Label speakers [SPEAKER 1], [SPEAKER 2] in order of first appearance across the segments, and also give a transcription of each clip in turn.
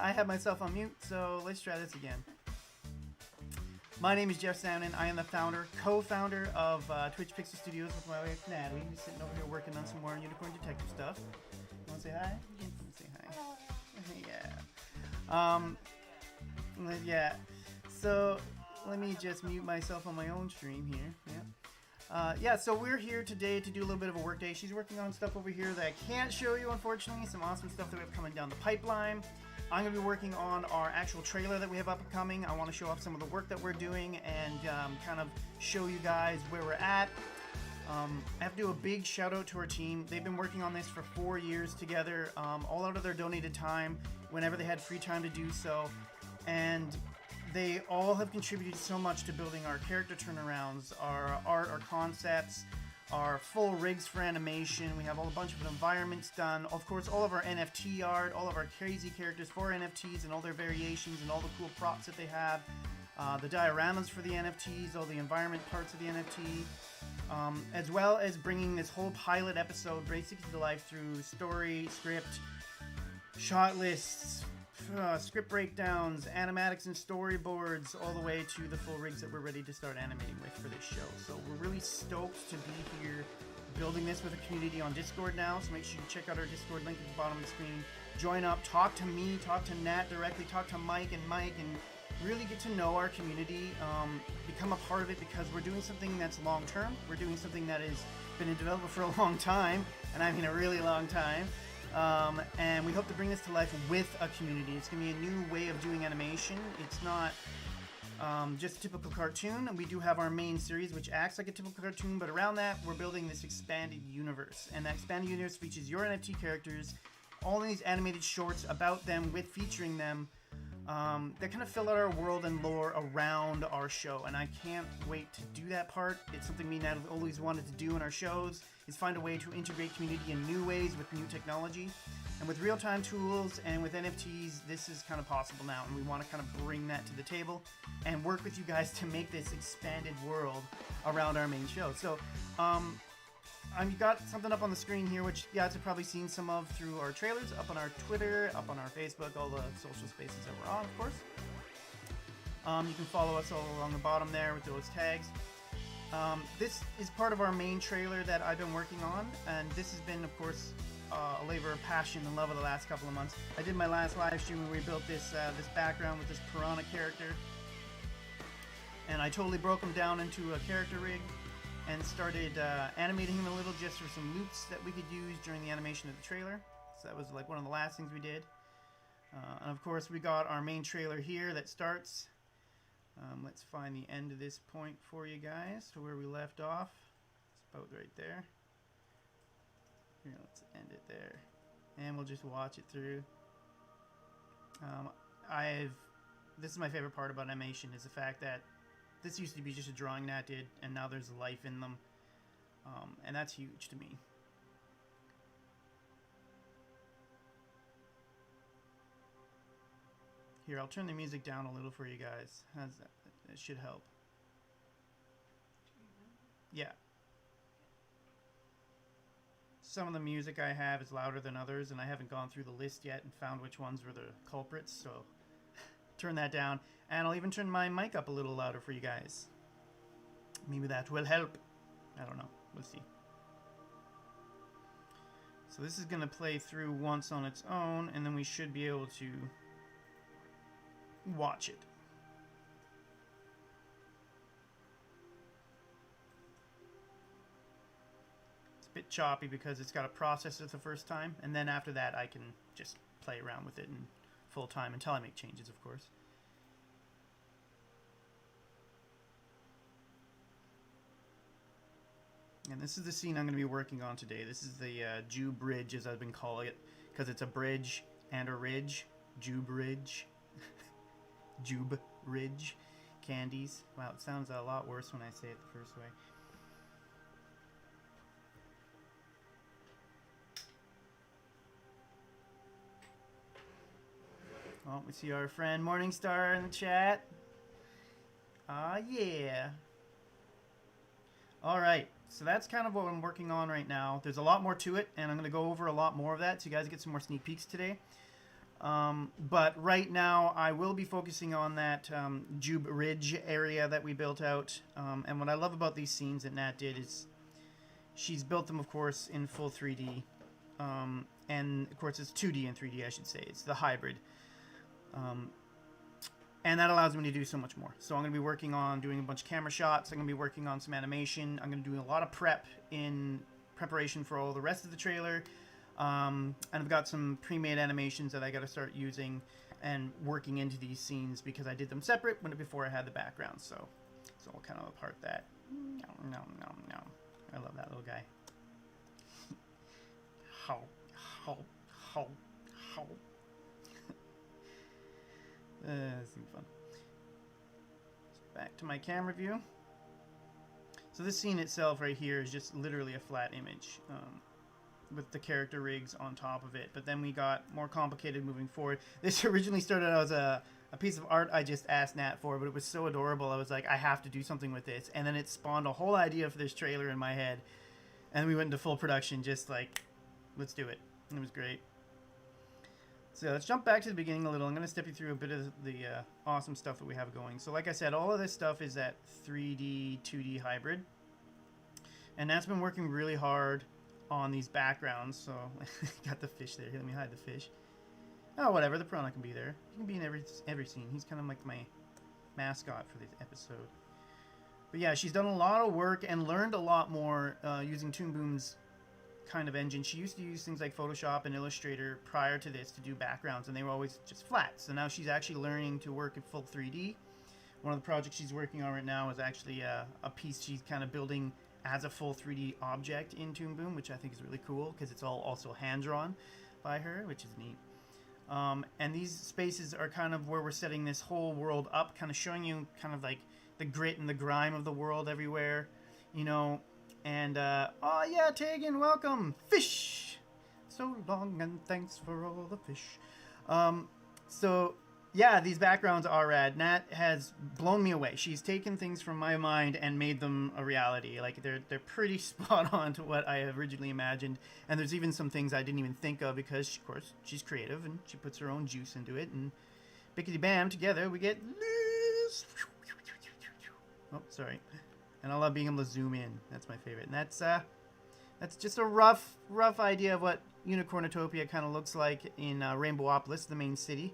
[SPEAKER 1] I have myself on mute, so let's try this again. My name is Jeff Saamanen. I am the founder, co-founder of Twitch Pixel Studios with my wife Natalie. We're sitting over here working on some more Unicorn Detective stuff. You want to say hi? Say hi. Yeah. So let me just mute myself on my own stream here. Yeah. So we're here today to do a little bit of a work day. She's working on stuff over here that I can't show you, unfortunately. Some awesome stuff that we have coming down the pipeline. I'm going to be working on our actual trailer that we have up and coming. I want to show off some of the work that we're doing and kind of show you guys where we're at. I have to do a big shout out to our team. They've been working on this for 4 years together, all out of their donated time, whenever they had free time to do so. And they all have contributed so much to building our character turnarounds, our art, our concepts, our full rigs for animation. We have a bunch of environments done. Of course, all of our NFT art, all of our crazy characters for NFTs and all their variations and all the cool props that they have. The dioramas for the NFTs, all the environment parts of the NFT. As well as bringing this whole pilot episode basically to life through story, script, shot lists, script breakdowns, animatics and storyboards, all the way to the full rigs that we're ready to start animating with for this show. So we're really stoked to be here building this with a community on Discord now, so make sure you check out our Discord link at the bottom of the screen. Join up, talk to me, talk to Nat directly, talk to Myke, and really get to know our community, become a part of it, because we're doing something that's long term. We're doing something that has been in development for a long time, and I mean a really long time. And we hope to bring this to life with a community. It's going to be a new way of doing animation. It's not just a typical cartoon. And we do have our main series, which acts like a typical cartoon, but around that, we're building this expanded universe. And that expanded universe features your NFT characters, all these animated shorts about them, with featuring them, that kind of fill out our world and lore around our show. And I can't wait to do that part. It's something me and Natalie always wanted to do in our shows, is find a way to integrate community in new ways with new technology. And with real-time tools and with NFTs, this is kind of possible now. And we want to kind of bring that to the table and work with you guys to make this expanded world around our main show. So, I've got something up on the screen here, which you guys have probably seen some of through our trailers, up on our Twitter, up on our Facebook, all the social spaces that we're on, of course. You can follow us all along the bottom there with those tags. This is part of our main trailer that I've been working on, and this has been, of course, a labor of passion and love of the last couple of months. I did my last live stream where we built this background with this piranha character, and I totally broke him down into a character rig and started animating him a little just for some loops that we could use during the animation of the trailer. So that was like one of the last things we did. And of course we got our main trailer here that starts. Let's find the end of this point for you guys to where we left off. It's about right there. Here, let's end it there. And we'll just watch it through. This is my favorite part about animation, is the fact that this used to be just a drawing Nat did, and now there's life in them. And that's huge to me. Here, I'll turn the music down a little for you guys. How's that? It should help. Yeah. Some of the music I have is louder than others, and I haven't gone through the list yet and found which ones were the culprits, so turn that down. And I'll even turn my mic up a little louder for you guys. Maybe that will help. I don't know. We'll see. So this is going to play through once on its own, and then we should be able to watch it. It's a bit choppy because it's got to process it the first time, and then after that I can just play around with it in full time until I make changes, of course. And this is the scene I'm going to be working on today. This is the Jew Bridge, as I've been calling it, because it's a bridge and a ridge. Jew Bridge. Jube Ridge. Candies. Wow, it sounds a lot worse when I say it the first way. Oh, we see our friend Morningstar in the chat. Ah, yeah. Alright, so that's kind of what I'm working on right now. There's a lot more to it, and I'm going to go over a lot more of that so you guys get some more sneak peeks today. But right now, I will be focusing on that Jube Ridge area that we built out. And what I love about these scenes that Nat did is she's built them, of course, in full 3D. And, of course, it's 2D and 3D, I should say. It's the hybrid. And that allows me to do so much more. So I'm going to be working on doing a bunch of camera shots. I'm going to be working on some animation. I'm going to do a lot of prep in preparation for all the rest of the trailer. And I've got some pre-made animations that I got to start using and working into these scenes because I did them separate before I had the background. So I'll kind of apart that. No. I love that little guy. How. This is fun. Back to my camera view. So this scene itself right here is just literally a flat image with the character rigs on top of it. But then we got more complicated moving forward. This originally started out as a piece of art I just asked Nat for, but it was so adorable. I was like, I have to do something with this. And then it spawned a whole idea for this trailer in my head. And we went into full production just like, let's do it. And it was great. So let's jump back to the beginning a little. I'm going to step you through a bit of the awesome stuff that we have going. So like I said, all of this stuff is that 3D, 2D hybrid. And that's been working really hard on these backgrounds. So got the fish there. Here, let me hide the fish. Oh, whatever. The piranha can be there. He can be in every scene. He's kind of like my mascot for this episode. But yeah, she's done a lot of work and learned a lot more using Toon Boom's kind of engine. She used to use things like Photoshop and Illustrator prior to this to do backgrounds, and they were always just flat. So now she's actually learning to work in full 3D. One of the projects she's working on right now is actually a piece she's kind of building as a full 3D object in Toon Boom, which I think is really cool because it's all also hand-drawn by her, which is neat. And these spaces are kind of where we're setting this whole world up, kind of showing you kind of like the grit and the grime of the world everywhere, you know. And, oh yeah, Tegan, welcome! Fish! So long and thanks for all the fish. So, yeah, these backgrounds are rad. Nat has blown me away. She's taken things from my mind and made them a reality. Like, they're pretty spot on to what I originally imagined. And there's even some things I didn't even think of because, of course, she's creative and she puts her own juice into it. And bickety-bam, together we get this. Oh, sorry. And I love being able to zoom in. That's my favorite. And that's just a rough idea of what Unicornotopia kind of looks like in Rainbowopolis, the main city.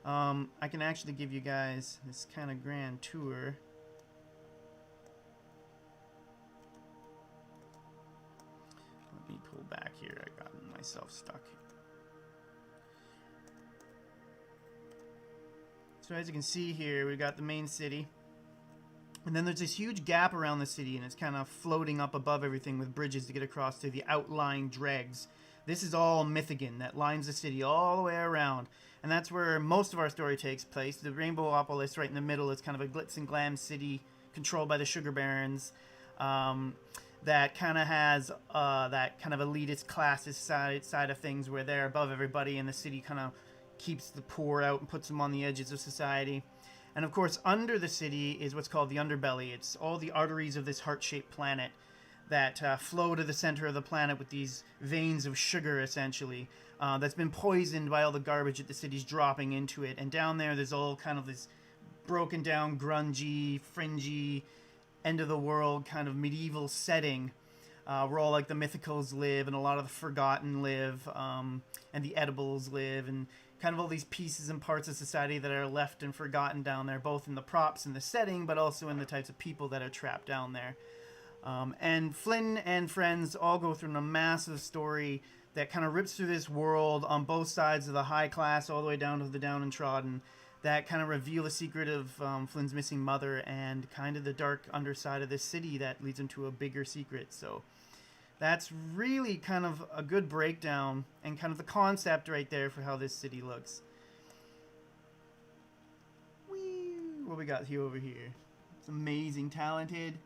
[SPEAKER 1] I can actually give you guys this kind of grand tour. Let me pull back here. I got myself stuck. So as you can see here, we've got the main city. And then there's this huge gap around the city, and it's kind of floating up above everything with bridges to get across to the outlying dregs. This is all Mythigan that lines the city all the way around. And that's where most of our story takes place. The Rainbowopolis right in the middle is kind of a glitz and glam city controlled by the Sugar Barons. That kind of has that kind of elitist classist side of things where they're above everybody, and the city kind of keeps the poor out and puts them on the edges of society. And of course, under the city is what's called the underbelly. It's all the arteries of this heart-shaped planet that flow to the center of the planet with these veins of sugar, essentially, that's been poisoned by all the garbage that the city's dropping into it. And down there's all kind of this broken down, grungy, fringy, end-of-the-world kind of medieval setting where all like the mythicals live and a lot of the forgotten live and the edibles live, and kind of all these pieces and parts of society that are left and forgotten down there, both in the props and the setting, but also in the types of people that are trapped down there. And Flynn and friends all go through a massive story that kind of rips through this world on both sides of the high class all the way down to the downtrodden, that kind of reveal the secret of Flynn's missing mother and kind of the dark underside of this city that leads him to a bigger secret. So that's really kind of a good breakdown and kind of the concept right there for how this city looks. Whee! What we got here over here? It's amazing, talented,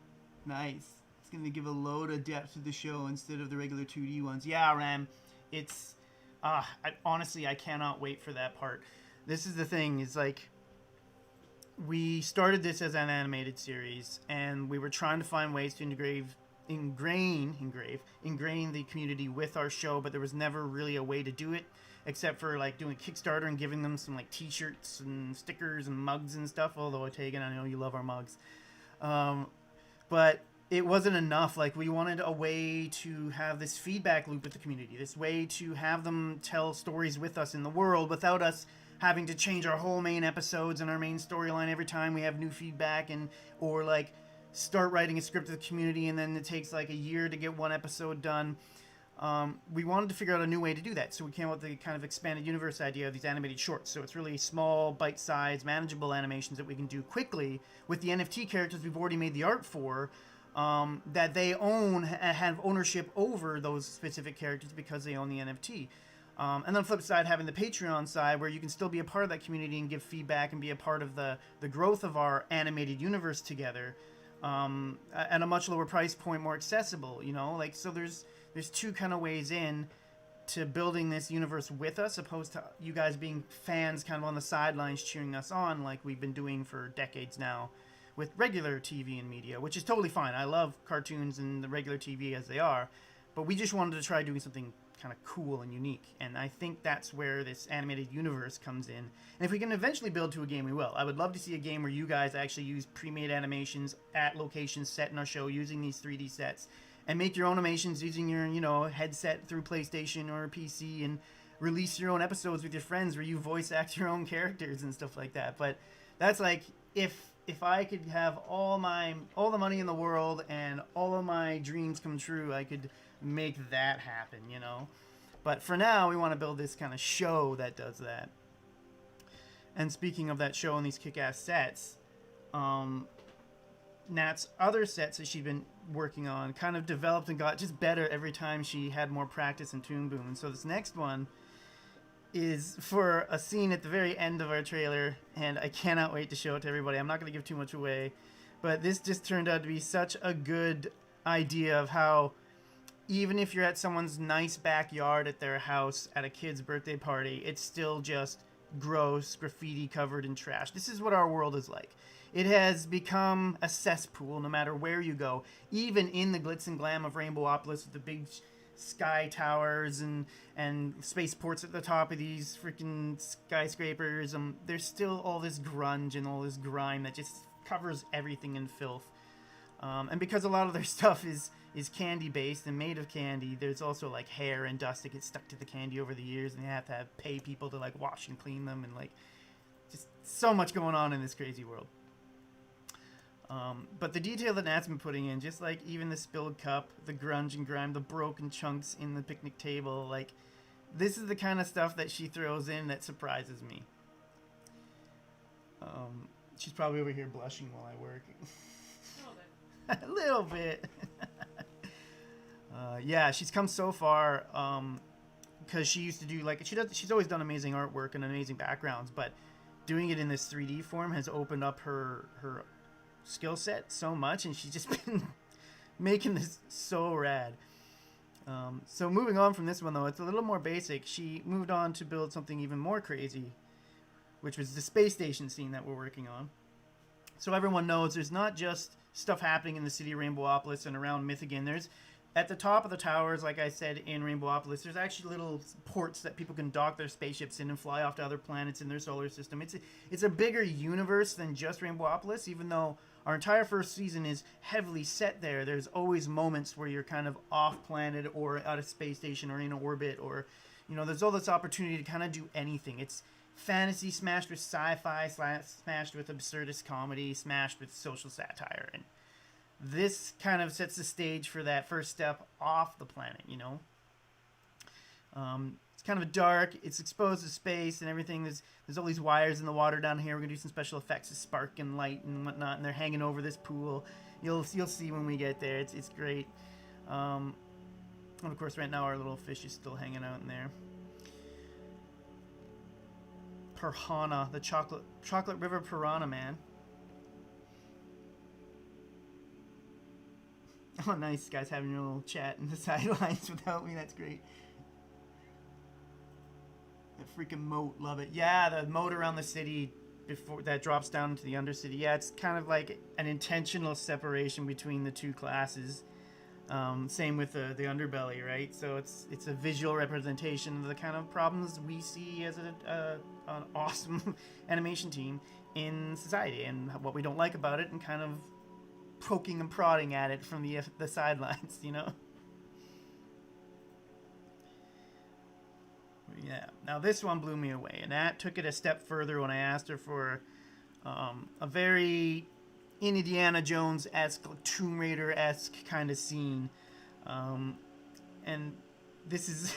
[SPEAKER 1] nice. It's going to give a load of depth to the show instead of the regular 2D ones. Yeah, Ram, it's... honestly, I cannot wait for that part. This is the thing, is like... We started this as an animated series, and we were trying to find ways to ingrain the community with our show, but there was never really a way to do it. except for like doing Kickstarter and giving them some like t-shirts and stickers and mugs and stuff. Although Tagan, I know you love our mugs. But it wasn't enough. Like, we wanted a way to have this feedback loop with the community, this way to have them tell stories with us in the world without us having to change our whole main episodes and our main storyline every time we have new feedback, and or like start writing a script to the community and then it takes like a year to get one episode done. We wanted to figure out a new way to do that, so we came up with the kind of expanded universe idea of these animated shorts. So it's really small, bite-sized, manageable animations that we can do quickly with the NFT characters we've already made the art for, that they own, have ownership over those specific characters because they own the NFT. And then on the flip side, having the Patreon side where you can still be a part of that community and give feedback and be a part of the growth of our animated universe together, at a much lower price point, more accessible, you know? Like, so there's two kind of ways in to building this universe with us, opposed to you guys being fans kind of on the sidelines cheering us on like we've been doing for decades now with regular TV and media, which is totally fine. I love cartoons and the regular TV as they are, but we just wanted to try doing something kind of cool and unique, and I think that's where this animated universe comes in. And if we can eventually build to a game, we will. I would love to see a game where you guys actually use pre-made animations at locations set in our show using these 3D sets, and make your own animations using your, you know, headset through PlayStation or PC, and release your own episodes with your friends where you voice act your own characters and stuff like that. But that's like, if I could have all the money in the world and all of my dreams come true, I could make that happen, you know. But for now, we want to build this kind of show that does that. And speaking of that show and these kick-ass sets, Nat's other sets that she'd been working on kind of developed and got just better every time she had more practice in Toon Boom. And so this next one is for a scene at the very end of our trailer, and I cannot wait to show it to everybody. I'm not going to give too much away, but this just turned out to be such a good idea of how even if you're at someone's nice backyard at their house at a kid's birthday party, it's still just gross, graffiti covered in trash. This is what our world is like. It has become a cesspool no matter where you go. Even in the glitz and glam of Rainbowopolis with the big sky towers and spaceports at the top of these freaking skyscrapers, there's still all this grunge and all this grime that just covers everything in filth. And because a lot of their stuff is candy based and made of candy, there's also like hair and dust that gets stuck to the candy over the years, and you have to pay people to like wash and clean them, and like just so much going on in this crazy world. But the detail that Nat's been putting in, just like even the spilled cup, the grunge and grime, the broken chunks in the picnic table, like this is the kind of stuff that she throws in that surprises me. She's probably over here blushing while I work. A little bit. Yeah, she's come so far, because she used to do like she's always done amazing artwork and amazing backgrounds, but doing it in this 3D form has opened up her skill set so much, and she's just been making this so rad. So moving on from this one though, it's a little more basic. She moved on to build something even more crazy, which was the space station scene that we're working on. So everyone knows there's not just stuff happening in the city of Rainbowopolis and around Mythigan. There's at the top of the towers, like I said, in Rainbowopolis, there's actually little ports that people can dock their spaceships in and fly off to other planets in their solar system. It's a bigger universe than just Rainbowopolis, even though our entire first season is heavily set there. There's always moments where you're kind of off planet or at a space station or in orbit, or, you know, there's all this opportunity to kind of do anything. It's fantasy smashed with sci-fi, smashed with absurdist comedy, smashed with social satire, and this kind of sets the stage for that first step off the planet, you know. It's kind of dark, it's exposed to space and everything. There's all these wires in the water down here. We're gonna do some special effects of spark and light and whatnot, and they're hanging over this pool. You'll see when we get there. It's great. And of course right now our little fish is still hanging out in there. Piranha, the chocolate river piranha, man. Oh, nice, guys, having your little chat in the sidelines without me. That's great. That freaking moat, love it. Yeah, the moat around the city before that drops down into the Undercity. Yeah, it's kind of like an intentional separation between the two classes. Same with the underbelly, right? So it's a visual representation of the kind of problems we see as an awesome animation team in society, and what we don't like about it, and kind of poking and prodding at it from the sidelines, you know? Yeah. Now this one blew me away, and Nat took it a step further when I asked her for a very Indiana Jones-esque, Tomb Raider-esque kind of scene. And this is...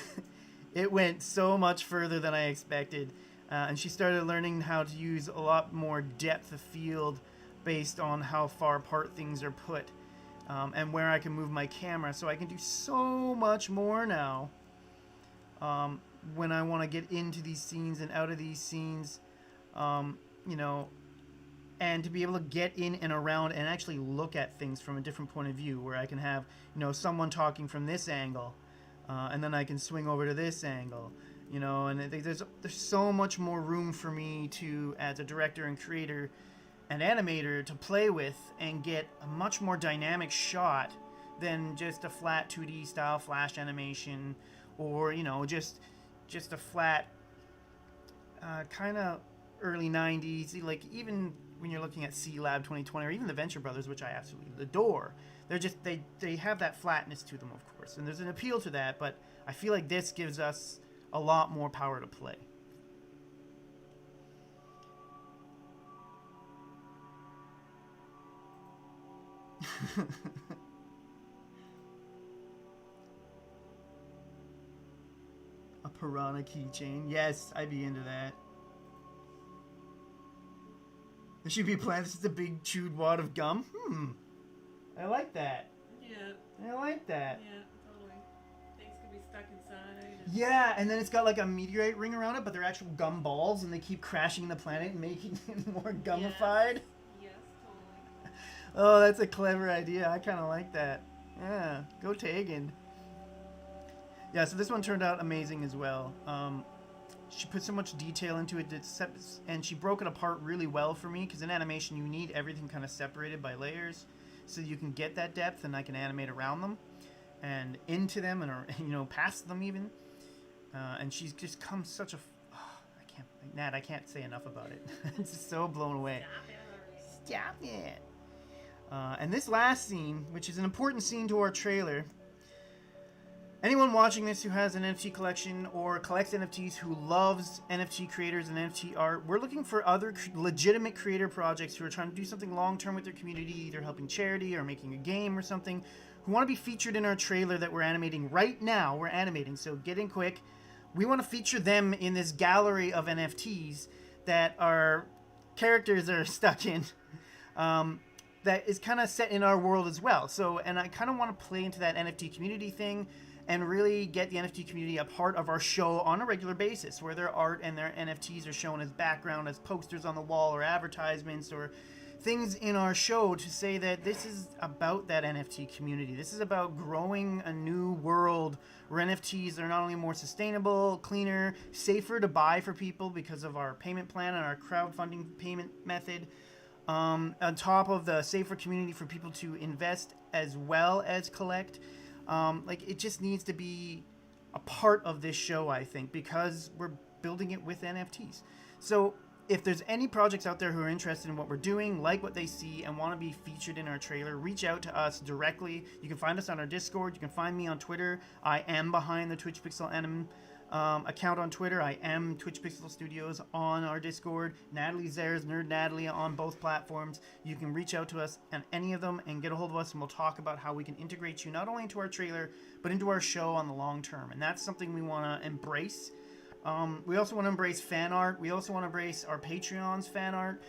[SPEAKER 1] it went so much further than I expected. And she started learning how to use a lot more depth of field based on how far apart things are put, and where I can move my camera. So I can do so much more now when I want to get into these scenes and out of these scenes, you know, and to be able to get in and around and actually look at things from a different point of view, where I can have, you know, someone talking from this angle, and then I can swing over to this angle, you know, and there's so much more room for me to, as a director and creator and animator, to play with and get a much more dynamic shot than just a flat 2D style flash animation, or, you know, just a flat kind of early 90s, like even when you're looking at C-Lab 2020 or even the Venture Brothers, which I absolutely adore. They're just, they have that flatness to them, of course, and there's an appeal to that, but I feel like this gives us a lot more power to play. A piranha keychain. Yes, I'd be into that. There should be planned. This is a big chewed wad of gum. I like that.
[SPEAKER 2] Yeah.
[SPEAKER 1] I like that.
[SPEAKER 2] Yeah, totally. Things could be stuck inside.
[SPEAKER 1] Yeah, and then it's got like a meteorite ring around it, but they're actual gum balls, and they keep crashing the planet and making it more gummified.
[SPEAKER 2] Yes, totally.
[SPEAKER 1] Oh, that's a clever idea. I kind of like that. Yeah, go Tegan. Yeah, so this one turned out amazing as well. She put so much detail into it, and she broke it apart really well for me, because in animation you need everything kind of separated by layers so you can get that depth, and I can animate around them and into them, and, you know, past them even. And she's just come such a... Nat, I can't say enough about it. It's just so blown away. Stop it. And this last scene, which is an important scene to our trailer... Anyone watching this who has an NFT collection or collects NFTs, who loves NFT creators and NFT art, we're looking for other legitimate creator projects who are trying to do something long-term with their community, either helping charity or making a game or something, who want to be featured in our trailer that we're animating right now. We're animating, so get in quick. We want to feature them in this gallery of NFTs that our characters are stuck in, that is kind of set in our world as well. So, and I kind of want to play into that NFT community thing, and really get the NFT community a part of our show on a regular basis, where their art and their NFTs are shown as background, as posters on the wall, or advertisements, or things in our show to say that this is about that NFT community. This is about growing a new world where NFTs are not only more sustainable, cleaner, safer to buy for people because of our payment plan and our crowdfunding payment method, on top of the safer community for people to invest as well as collect. Like, it just needs to be a part of this show, I think, because we're building it with NFTs. So if there's any projects out there who are interested in what we're doing, like what they see, and want to be featured in our trailer, reach out to us directly. You can find us on our Discord. You can find me on Twitter. I am behind the Twitch Pixel Anim account on Twitter. I am Twitch Pixel Studios on our Discord. Natalie's there as Nerd Natalie on both platforms. You can reach out to us on any of them and get a hold of us, and we'll talk about how we can integrate you not only into our trailer, but into our show on the long term. And that's something we want to embrace. We also want to embrace fan art. We also want to embrace our Patreon's fan art.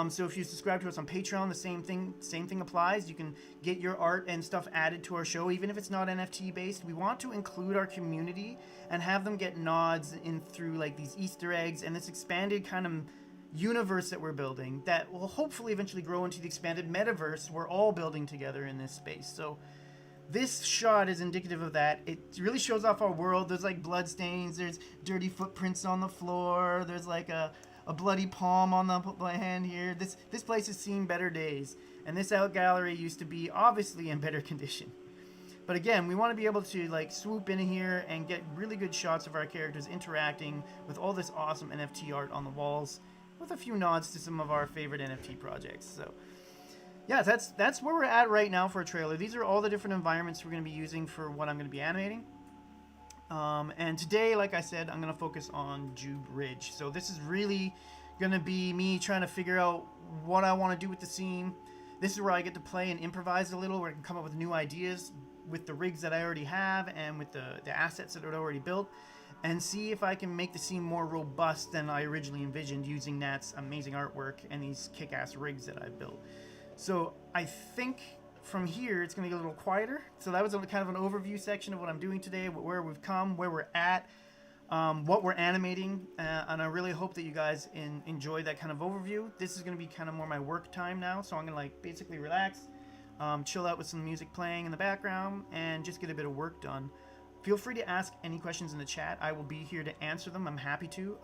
[SPEAKER 1] So if you subscribe to us on Patreon, the same thing applies. You can get your art and stuff added to our show, even if it's not NFT based. We want to include our community and have them get nods in through like these Easter eggs and this expanded kind of universe that we're building that will hopefully eventually grow into the expanded metaverse we're all building together in this space. So this shot is indicative of that. It really shows off our world. There's like blood stains, there's dirty footprints on the floor, there's like a bloody palm on the hand here. This place has seen better days, and this art gallery used to be obviously in better condition. But again, we want to be able to like swoop in here and get really good shots of our characters interacting with all this awesome NFT art on the walls, with a few nods to some of our favorite NFT projects. So yeah, that's where we're at right now for a trailer. These are all the different environments we're going to be using for what I'm going to be animating. And today, like I said, I'm going to focus on Jube Ridge. So this is really going to be me trying to figure out what I want to do with the scene. This is where I get to play and improvise a little, where I can come up with new ideas with the rigs that I already have and with the assets that are already built, and see if I can make the scene more robust than I originally envisioned using Nat's amazing artwork and these kick-ass rigs that I've built. So I think from here it's going to get a little quieter. So that was kind of an overview section of what I'm doing today, where we've come, where we're at, what we're animating, and I really hope that you guys enjoy that kind of overview. This is going to be kind of more my work time now, so I'm going to like basically relax, chill out with some music playing in the background, and just get a bit of work done. Feel free to ask any questions in the chat. I will be here to answer them. I'm happy to.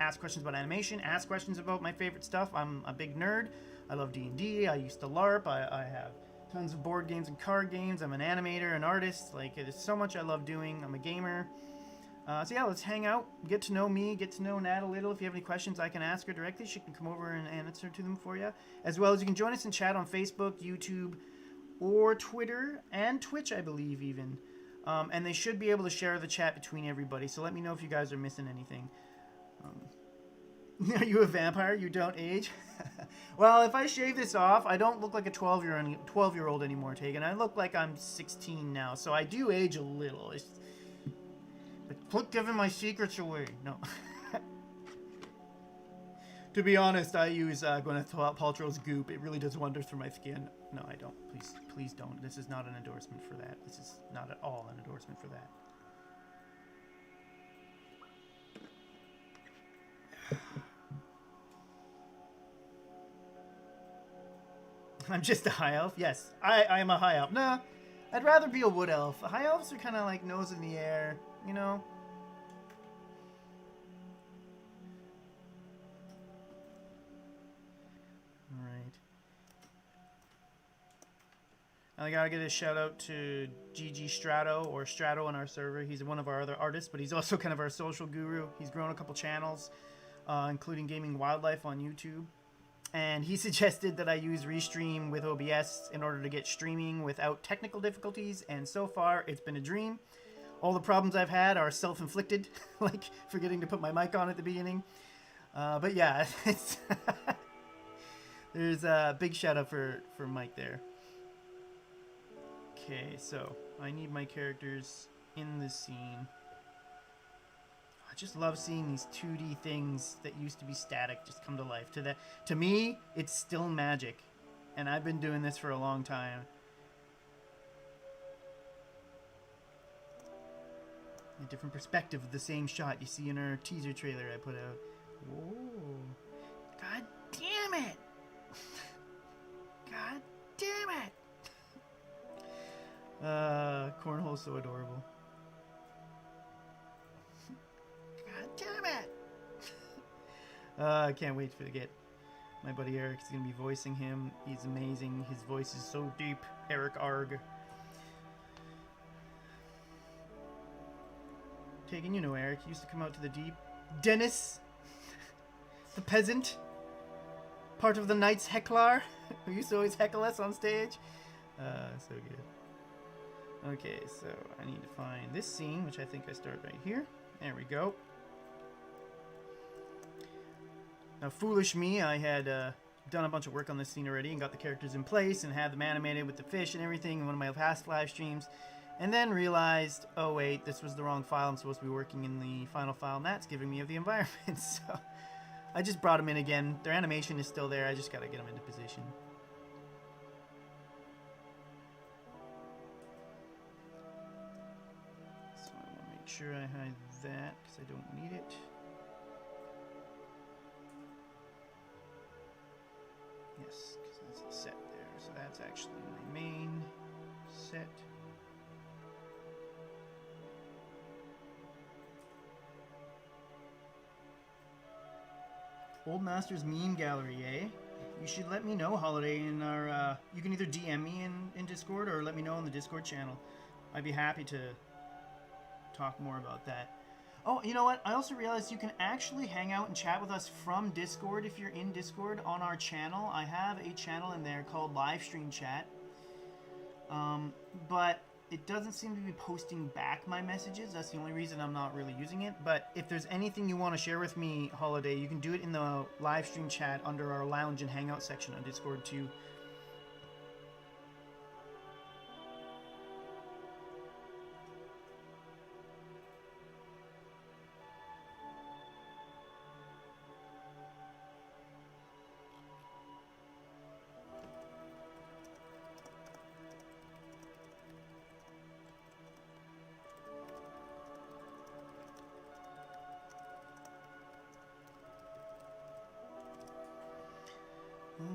[SPEAKER 1] Ask questions about animation, ask questions about my favorite stuff. I'm a big nerd. I love D&D. I used to LARP. I have tons of board games and card games. I'm an animator, an artist. Like, it is so much I love doing. I'm a gamer. So yeah, let's hang out, get to know me, get to know Nat a little. If you have any questions, I can ask her directly. She can come over and answer to them for you. As well as you can join us in chat on Facebook, YouTube, or Twitter, and Twitch, I believe, even. And they should be able to share the chat between everybody. So let me know if you guys are missing anything. Are you a vampire? You don't age? Well, if I shave this off, I don't look like a 12-year-old anymore, Tegan. I look like I'm 16 now, so I do age a little. But quit giving my secrets away. No. To be honest, I use Gwyneth Paltrow's Goop. It really does wonders for my skin. No, I don't. Please don't. This is not an endorsement for that. This is not at all an endorsement for that. I'm just a high elf? Yes, I am a high elf. Nah, I'd rather be a wood elf. High elves are kind of like nose in the air, you know? Alright. I gotta give a shout out to GG Strato, or Strato on our server. He's one of our other artists, but he's also kind of our social guru. He's grown a couple channels, including Gaming Wildlife on YouTube. And he suggested that I use Restream with OBS in order to get streaming without technical difficulties, and so far it's been a dream. All the problems I've had are self-inflicted, like forgetting to put my mic on at the beginning. But yeah, it's there's a big shout out for Myke there. Okay, so I need my characters in the scene. I just love seeing these 2D things that used to be static just come to life. To me, it's still magic, and I've been doing this for a long time. A different perspective of the same shot you see in our teaser trailer I put out. Whoa. God damn it! God damn it! Cornhole's so adorable. God damn it! I can't wait to get my buddy Eric. He's going to be voicing him. He's amazing. His voice is so deep. Eric Arg. Tegan, you know Eric. He used to come out to the deep. Dennis, the peasant, part of the Knights Hecklar, who used to always heckle us on stage. So good. Okay, so I need to find this scene, which I think I start right here. There we go. Now, foolish me, I had done a bunch of work on this scene already and got the characters in place and had them animated with the fish and everything in one of my past live streams. And then realized, oh wait, this was the wrong file. I'm supposed to be working in the final file Matt's giving me of the environment. So I just brought them in again. Their animation is still there. I just got to get them into position. So I want to make sure I hide that because I don't need it. Yes, because that's a set there. So that's actually my main set. Old Master's meme gallery, eh? You should let me know, Holiday, in our, you can either DM me in Discord or let me know on the Discord channel. I'd be happy to talk more about that. Oh, you know what? I also realized you can actually hang out and chat with us from Discord if you're in Discord on our channel. I have a channel in there called Live Stream Chat. But it doesn't seem to be posting back my messages. That's the only reason I'm not really using it. But if there's anything you want to share with me, Holiday, you can do it in the live stream chat under our lounge and hangout section on Discord too.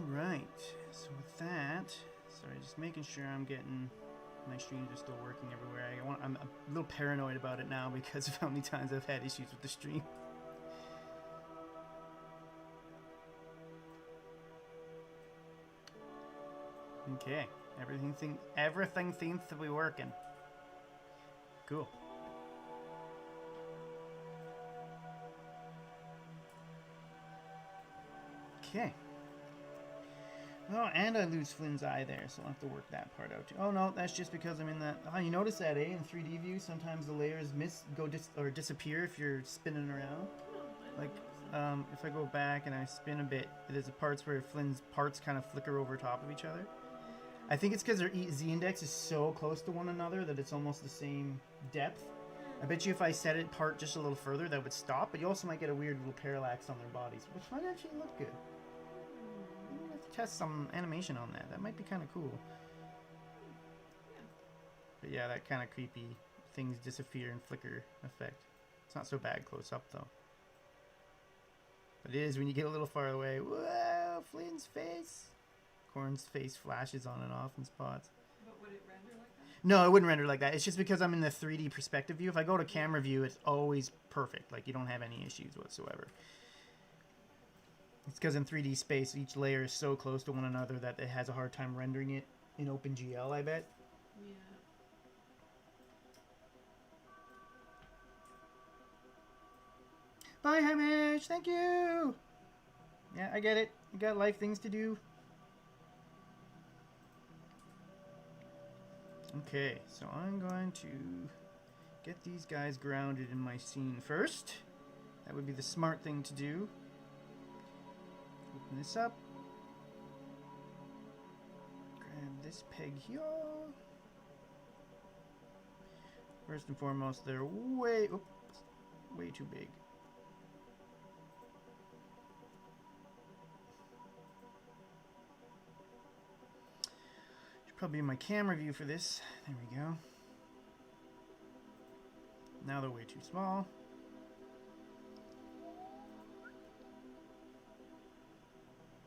[SPEAKER 1] Alright, so with that, sorry, just making sure I'm getting, my streams are still working everywhere. I'm a little paranoid about it now because of how many times I've had issues with the stream. Okay, everything seems to be working. Cool. Okay. Oh, and I lose Flynn's eye there, so I'll have to work that part out too. Oh no, that's just because I'm in that. Oh, you notice that, in 3D view, sometimes the layers disappear if you're spinning around. Like, if I go back and I spin a bit, there's parts where Flynn's parts kind of flicker over top of each other. I think it's because their Z-index is so close to one another that it's almost the same depth. I bet you if I set it apart just a little further, that would stop, but you also might get a weird little parallax on their bodies, which might actually look good. Test some animation on that. That might be kind of cool. But yeah, that kind of creepy things disappear and flicker effect. It's not so bad close up though. But it is when you get a little far away. Whoa, Flynn's face. Corn's face flashes on and off in spots.
[SPEAKER 2] But would it render like that?
[SPEAKER 1] No, it wouldn't render like that. It's just because I'm in the 3D perspective view. If I go to camera view, it's always perfect. Like you don't have any issues whatsoever. It's because in 3D space, each layer is so close to one another that it has a hard time rendering it in OpenGL, I bet.
[SPEAKER 2] Yeah.
[SPEAKER 1] Bye, Hamish! Thank you! Yeah, I get it. You got life things to do. Okay, so I'm going to get these guys grounded in my scene first. That would be the smart thing to do. Open this up. Grab this peg here. First and foremost, they're way too big. Should probably be my camera view for this. There we go. Now they're way too small.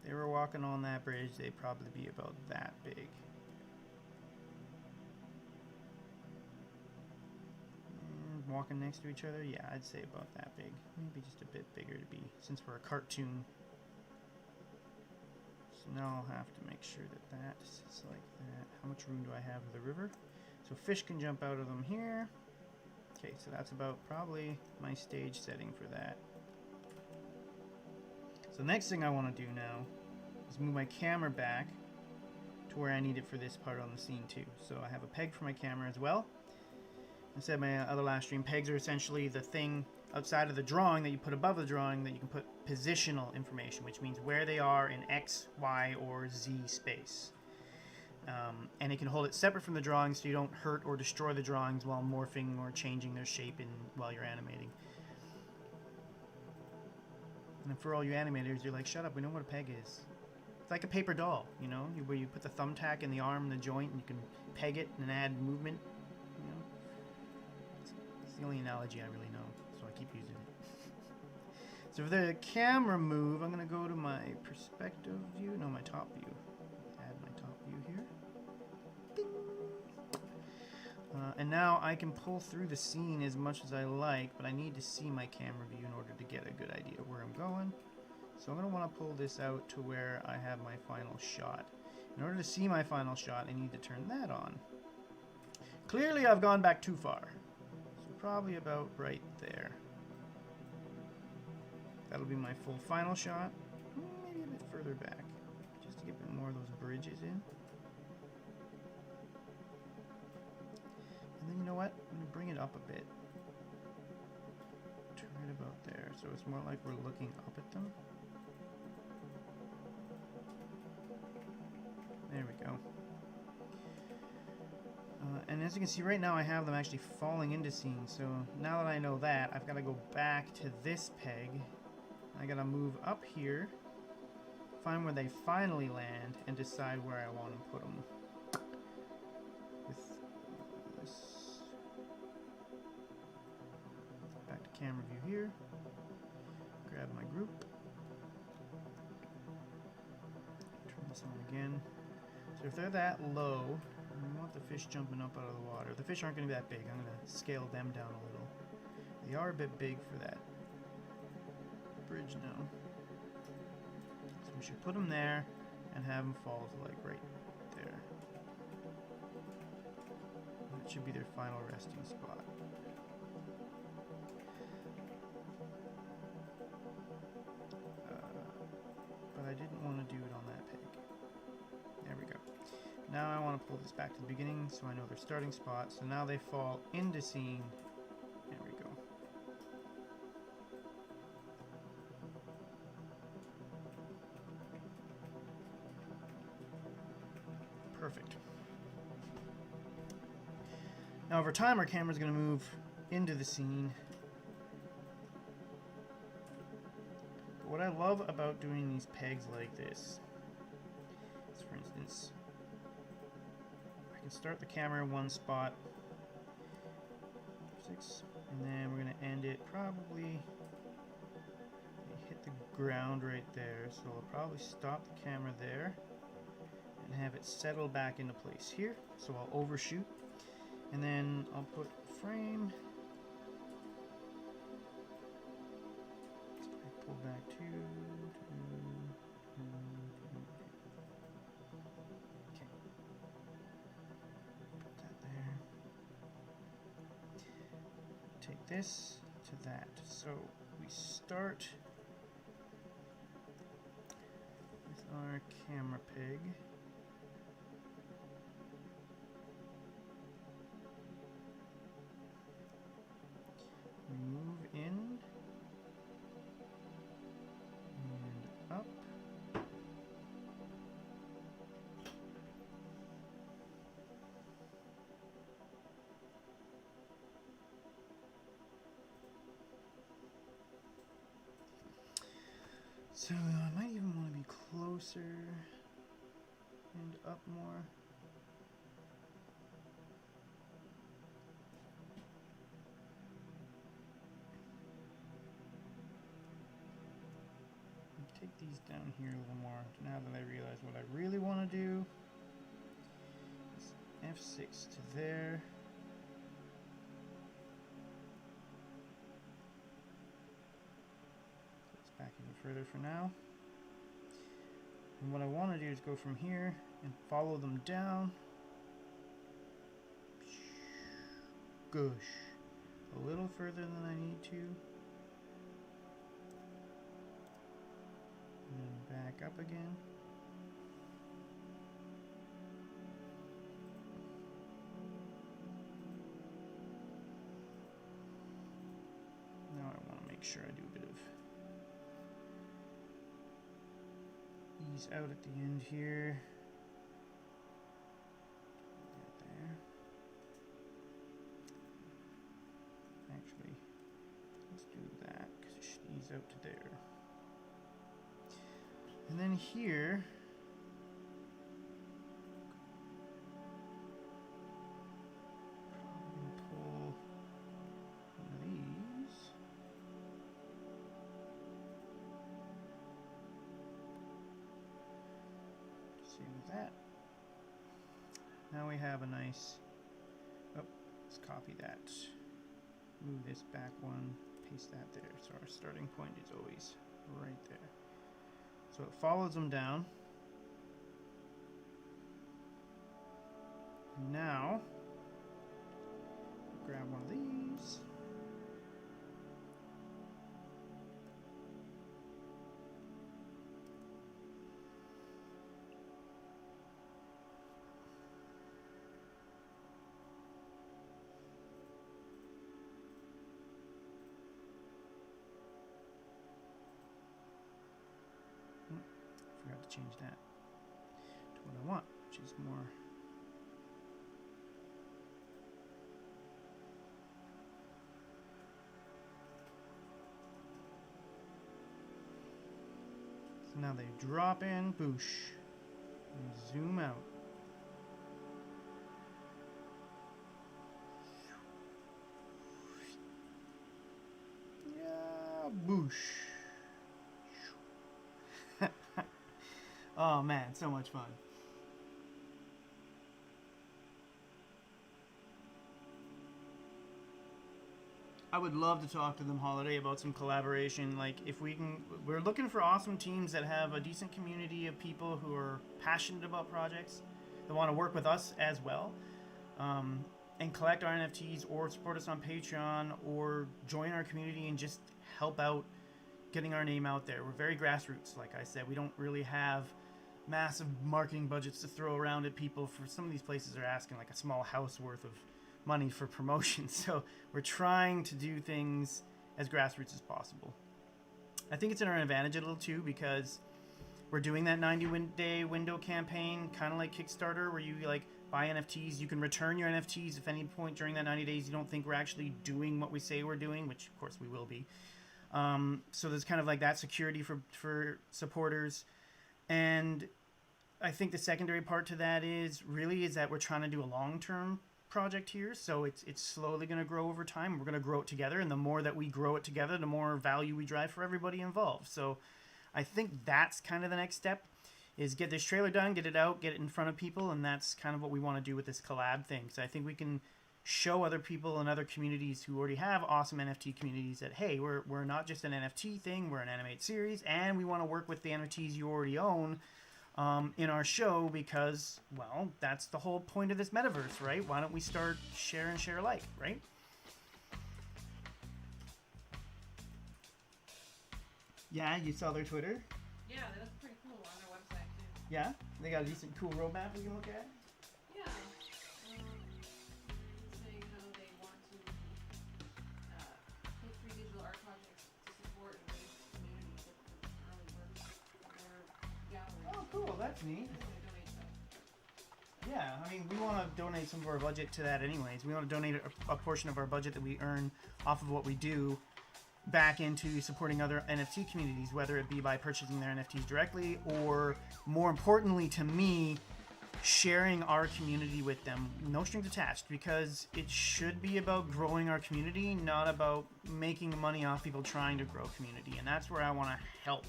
[SPEAKER 1] They were walking on that bridge, they'd probably be about that big. And walking next to each other, yeah, I'd say about that big. Maybe just a bit bigger to be, since we're a cartoon. So now I'll have to make sure that that sits like that. How much room do I have with the river? So fish can jump out of them here. Okay, so that's about probably my stage setting for that. So the next thing I want to do now is move my camera back to where I need it for this part on the scene too. So I have a peg for my camera as well. I said my other last stream, pegs are essentially the thing outside of the drawing that you put above the drawing that you can put positional information, which means where they are in X, Y, or Z space. And it can hold it separate from the drawing so you don't hurt or destroy the drawings while morphing or changing their shape while you're animating. And for all you animators, you're like, shut up, we know what a peg is. It's like a paper doll, you know, where you put the thumbtack in the arm and the joint and you can peg it and add movement, you know. It's the only analogy I really know, so I keep using it. So for the camera move, I'm going to go to my perspective view, no, my top view. Add my top view here. Ding. And now I can pull through the scene as much as I like, but I need to see my camera view in order to get a good idea of where I'm going. So I'm going to want to pull this out to where I have my final shot. In order to see my final shot, I need to turn that on. Clearly I've gone back too far. So probably about right there. That'll be my full final shot. Maybe a bit further back, just to get a bit more of those bridges in. And then you know what? I'm gonna bring it up a bit. To right about there, so it's more like we're looking up at them. There we go. And as you can see right now, I have them actually falling into scene. So now that I know that, I've got to go back to this peg. I got to move up here, find where they finally land, and decide where I want to put them. With this. Back to camera view here. Grab my group. Turn this on again. So if they're that low, we want the fish jumping up out of the water. The fish aren't going to be that big. I'm going to scale them down a little. They are a bit big for that bridge now. So we should put them there and have them fall to like right there. That should be their final resting spot. But I didn't want to do it on that peg. There we go. Now I want to pull this back to the beginning so I know their starting spot. So now they fall into scene. There we go. Perfect. Now over time our camera's going to move into the scene. But what I love about doing these pegs like this is, for instance, I can start the camera in one spot, 6, and then we're going to end it probably hit the ground right there. So I'll probably stop the camera there and have it settle back into place here. So I'll overshoot, and then I'll put frame. So I pull back two. Okay. Put that there. Take this to that. So we start with our camera peg. We move in and up. So I might even want to be closer and up more. Take these down here a little more. Now that I realize what I really want to do is F6 to there. It's back even further for now. And what I want to do is go from here and follow them down. Goosh. A little further than I need to. And then back up again. Now I want to make sure I do a bit of ease out at the end here. There. Actually, let's do that because it should ease out to there. And then here, I'm going to pull one of these. See with that. Now we have a nice, oh, let's copy that. Move this back one, paste that there. So our starting point is always right there. So it follows them down. Now grab one of these. Forgot to change that to what I want, which is more. So now they drop in, boosh, and zoom out. Yeah, boosh. Oh man, so much fun. I would love to talk to them, Holiday, about some collaboration. Like, if we can, we're looking for awesome teams that have a decent community of people who are passionate about projects, that want to work with us as well, and collect our NFTs or support us on Patreon or join our community and just help out getting our name out there. We're very grassroots, like I said. We don't really have massive marketing budgets to throw around at people. For some of these places are asking like a small house worth of money for promotion. So we're trying to do things as grassroots as possible. I think it's in our advantage a little too, because we're doing that 90-day window campaign, kind of like Kickstarter, where you like buy NFTs. You can return your NFTs if any point during that 90 days you don't think we're actually doing what we say we're doing, which of course we will be. So there's kind of like that security for supporters. And I think the secondary part to that is that we're trying to do a long-term project here. So it's slowly going to grow over time. We're going to grow it together. And the more that we grow it together, the more value we drive for everybody involved. So I think that's kind of the next step, is get this trailer done, get it out, get it in front of people. And that's kind of what we want to do with this collab thing. So I think we can show other people in other communities who already have awesome NFT communities that, hey, we're not just an NFT thing, we're an animated series, and we want to work with the NFTs you already own in our show, because, well, that's the whole point of this metaverse, right? Why don't we start share and share alike, right? Yeah, you saw their Twitter?
[SPEAKER 2] Yeah, they look pretty cool on their website too.
[SPEAKER 1] Yeah? They got a decent, cool roadmap we can look at?
[SPEAKER 2] Yeah. Saying how they want to take free digital art projects to support and raise communities that early work their gallery.
[SPEAKER 1] Oh, cool. That's neat.
[SPEAKER 2] They're going to donate stuff.
[SPEAKER 1] Yeah, I mean, we want to donate some of our budget to that anyways. We want to donate a portion of our budget that we earn off of what we do back into supporting other NFT communities, whether it be by purchasing their NFTs directly, or more importantly to me, sharing our community with them, no strings attached, because it should be about growing our community, not about making money off people trying to grow community. And that's where I want to help.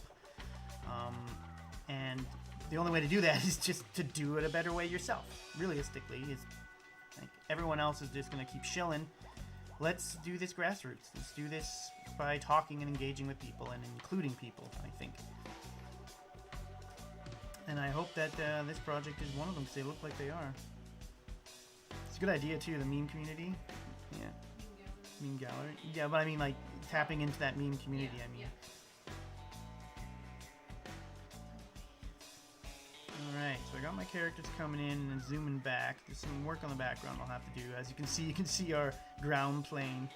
[SPEAKER 1] And the only way to do that is just to do it a better way yourself. Realistically, is like everyone else is just going to keep shilling. Let's do this grassroots. Let's do this by talking and engaging with people and including people, I think. And I hope that this project is one of them, because they look like they are. It's a good idea too, the meme community. Yeah. Meme gallery. Yeah, but I mean like tapping into that meme community, I mean. Alright, so I got my characters coming in and zooming back. There's some work on the background I'll have to do. As you can see our ground plane.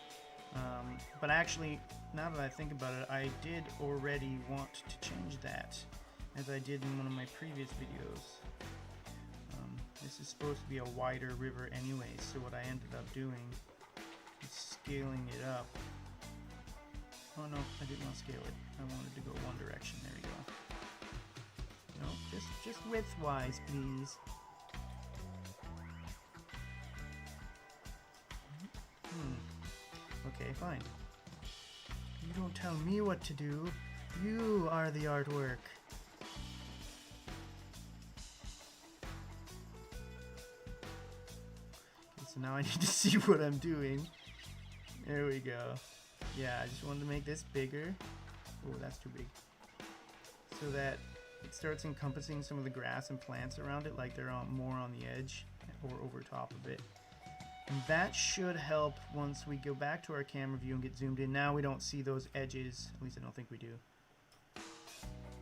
[SPEAKER 1] But actually, now that I think about it, I did already want to change that, as I did in one of my previous videos. This is supposed to be a wider river anyway, so what I ended up doing is scaling it up. Oh no, I didn't want to scale it. I wanted to go one direction. There we go. No, just width-wise, please. Okay, fine. You don't tell me what to do. You are the artwork. Okay, so now I need to see what I'm doing. There we go. Yeah, I just wanted to make this bigger. Oh, that's too big. So that it starts encompassing some of the grass and plants around it, like they're more on the edge or over top of it. And that should help once we go back to our camera view and get zoomed in. Now we don't see those edges. At least I don't think we do.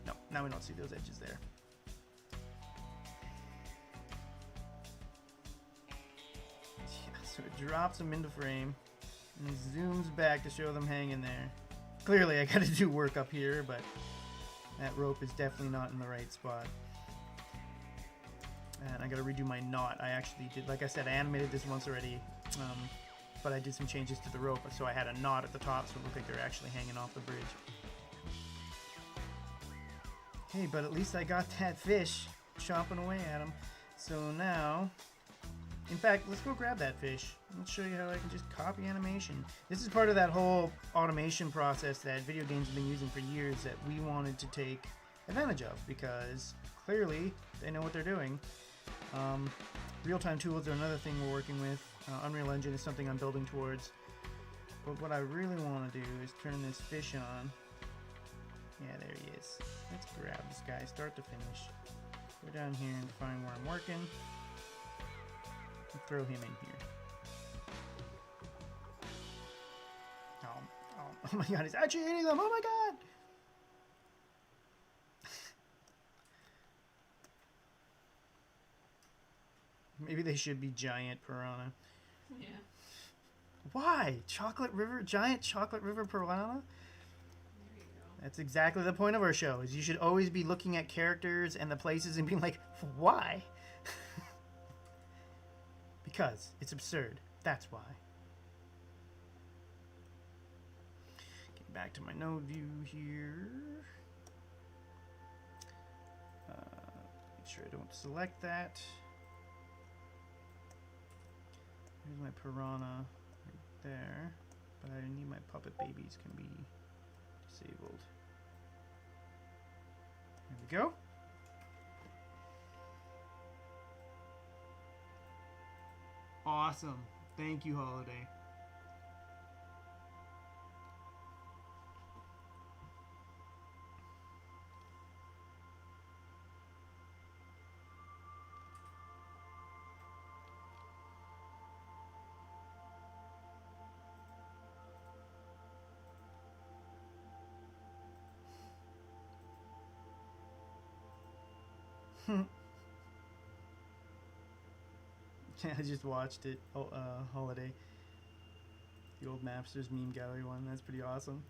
[SPEAKER 1] No, now we don't see those edges there. Yeah, so it drops them into frame and zooms back to show them hanging there. Clearly I gotta do work up here, but that rope is definitely not in the right spot. And I gotta redo my knot. I actually did, like I said, I animated this once already, but I did some changes to the rope, so I had a knot at the top, so it looked like they're actually hanging off the bridge. Hey, but at least I got that fish chomping away at him. So now, in fact, let's go grab that fish. Let's show you how I can just copy animation. This is part of that whole automation process that video games have been using for years that we wanted to take advantage of, because clearly they know what they're doing. Real-time tools are another thing we're working with. Unreal Engine is something I'm building towards. But what I really want to do is turn this fish on. Yeah, there he is. Let's grab this guy, start to finish. Go down here and find where I'm working. And throw him in here. Oh my god, he's actually eating them! Oh my god! Maybe they should be giant piranha.
[SPEAKER 2] Yeah.
[SPEAKER 1] Why? Chocolate River? Giant Chocolate River piranha?
[SPEAKER 2] There you go.
[SPEAKER 1] That's exactly the point of our show, is you should always be looking at characters and the places and being like, why? Because it's absurd. That's why. Getting back to my node view here. Make sure I don't select that. Here's my piranha right there, but I need my puppet babies can be disabled. There we go. Awesome. Thank you, Holiday. Yeah, I just watched it. Oh, Holiday. The old Mapsters meme gallery one. That's pretty awesome.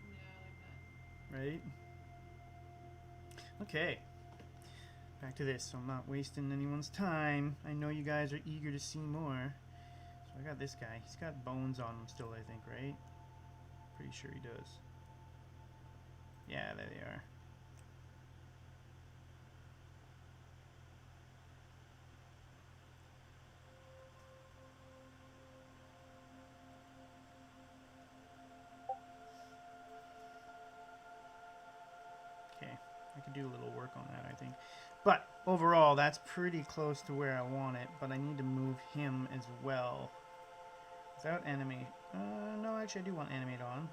[SPEAKER 2] Yeah, I like that.
[SPEAKER 1] Right? Okay. Back to this, so I'm not wasting anyone's time. I know you guys are eager to see more. So I got this guy. He's got bones on him still, I think, right? Pretty sure he does. Yeah, there they are. Okay, I could do a little work on that, I think. But overall, that's pretty close to where I want it, but I need to move him as well. Without animate. No, actually I do want animate on.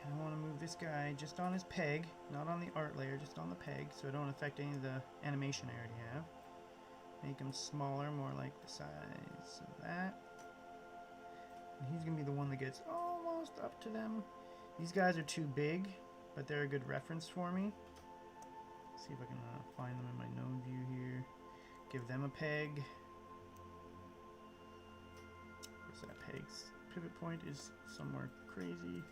[SPEAKER 1] And I want to move this guy just on his peg, not on the art layer, just on the peg, so I don't affect any of the animation I already have. Make him smaller, more like the size of that. And he's going to be the one that gets almost up to them. These guys are too big, but they're a good reference for me. Let's see if I can find them in my node view here. Give them a peg. Where's that peg's pivot point is somewhere crazy.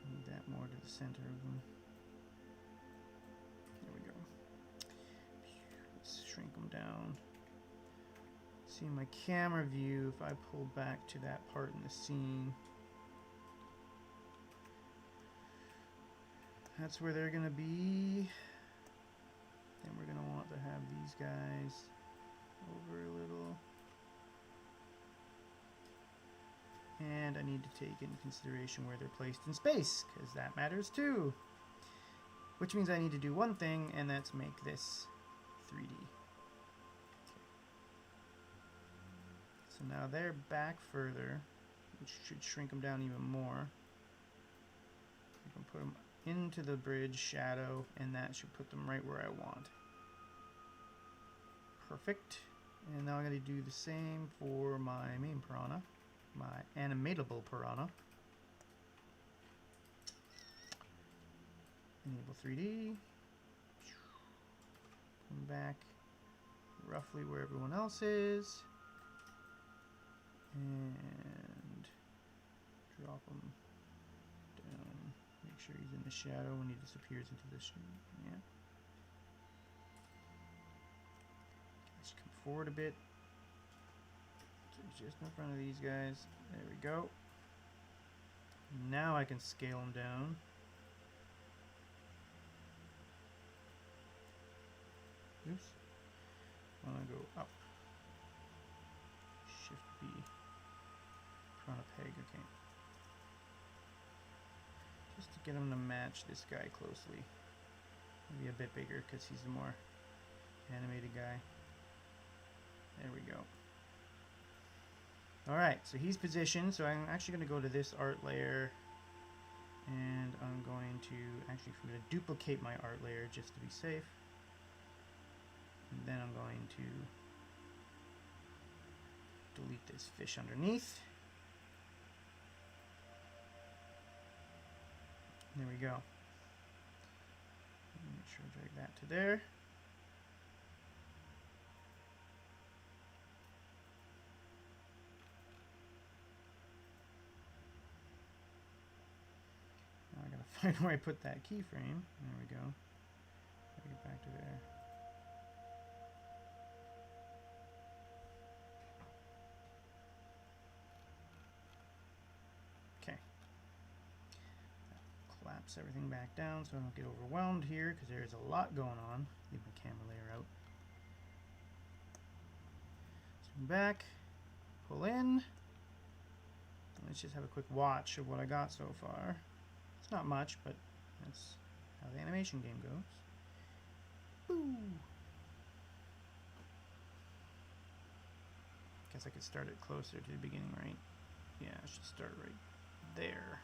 [SPEAKER 1] Move that more to the center of them. There we go. Let's shrink them down. See in my camera view, if I pull back to that part in the scene, that's where they're gonna be. Then we're gonna want to have these guys over a little. And I need to take into consideration where they're placed in space, because that matters too. Which means I need to do one thing, and that's make this 3D. So now they're back further, which should shrink them down even more. You can put them into the bridge shadow, and that should put them right where I want. Perfect. And now I'm going to do the same for my main piranha, my animatable piranha. Enable 3D. Come back roughly where everyone else is. And drop him down. Make sure he's in the shadow when he disappears into the shadow. Yeah. Let's come forward a bit. So he's just in front of these guys. There we go. Now I can scale him down. Oops. I want to go up. Shift B. Piranha peg, okay. Just to get him to match this guy closely. Maybe a bit bigger because he's the more animated guy. There we go. Alright, so he's positioned, so I'm actually going to go to this art layer, and I'm going to, actually I'm going to duplicate my art layer just to be safe. And then I'm going to delete this fish underneath. There we go. Make sure I drag that to there. Now I gotta find where I put that keyframe. There we go. Gotta get back to there. Collapse everything back down so I don't get overwhelmed here because there's a lot going on. Leave my camera layer out. Zoom back, pull in. Let's just have a quick watch of what I got so far. It's not much, but that's how the animation game goes. Boo! Guess I could start it closer to the beginning, right? Yeah, I should start right there.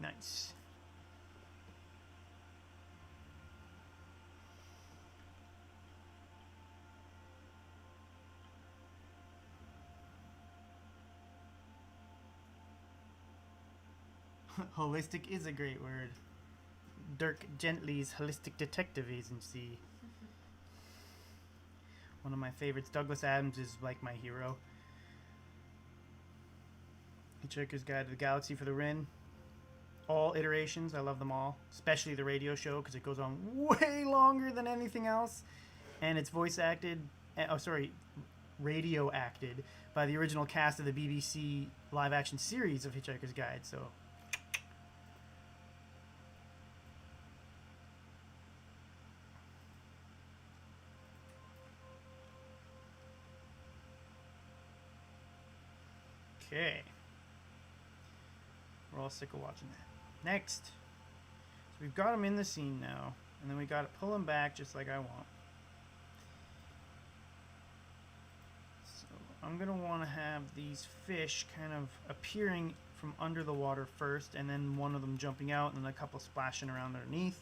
[SPEAKER 1] Nice. Holistic is a great word. Dirk Gently's Holistic Detective Agency. One of my favorites. Douglas Adams is like my hero. Hitchhiker's Guide to the Galaxy for the Rin. All iterations, I love them all, especially the radio show because it goes on way longer than anything else, and it's voice acted, radio acted by the original cast of the BBC live action series of Hitchhiker's Guide. So okay, we're all sick of watching that. Next, so we've got him in the scene now, and then we got to pull him back just like I want. So I'm going to want to have these fish kind of appearing from under the water first, and then one of them jumping out, and then a couple splashing around underneath.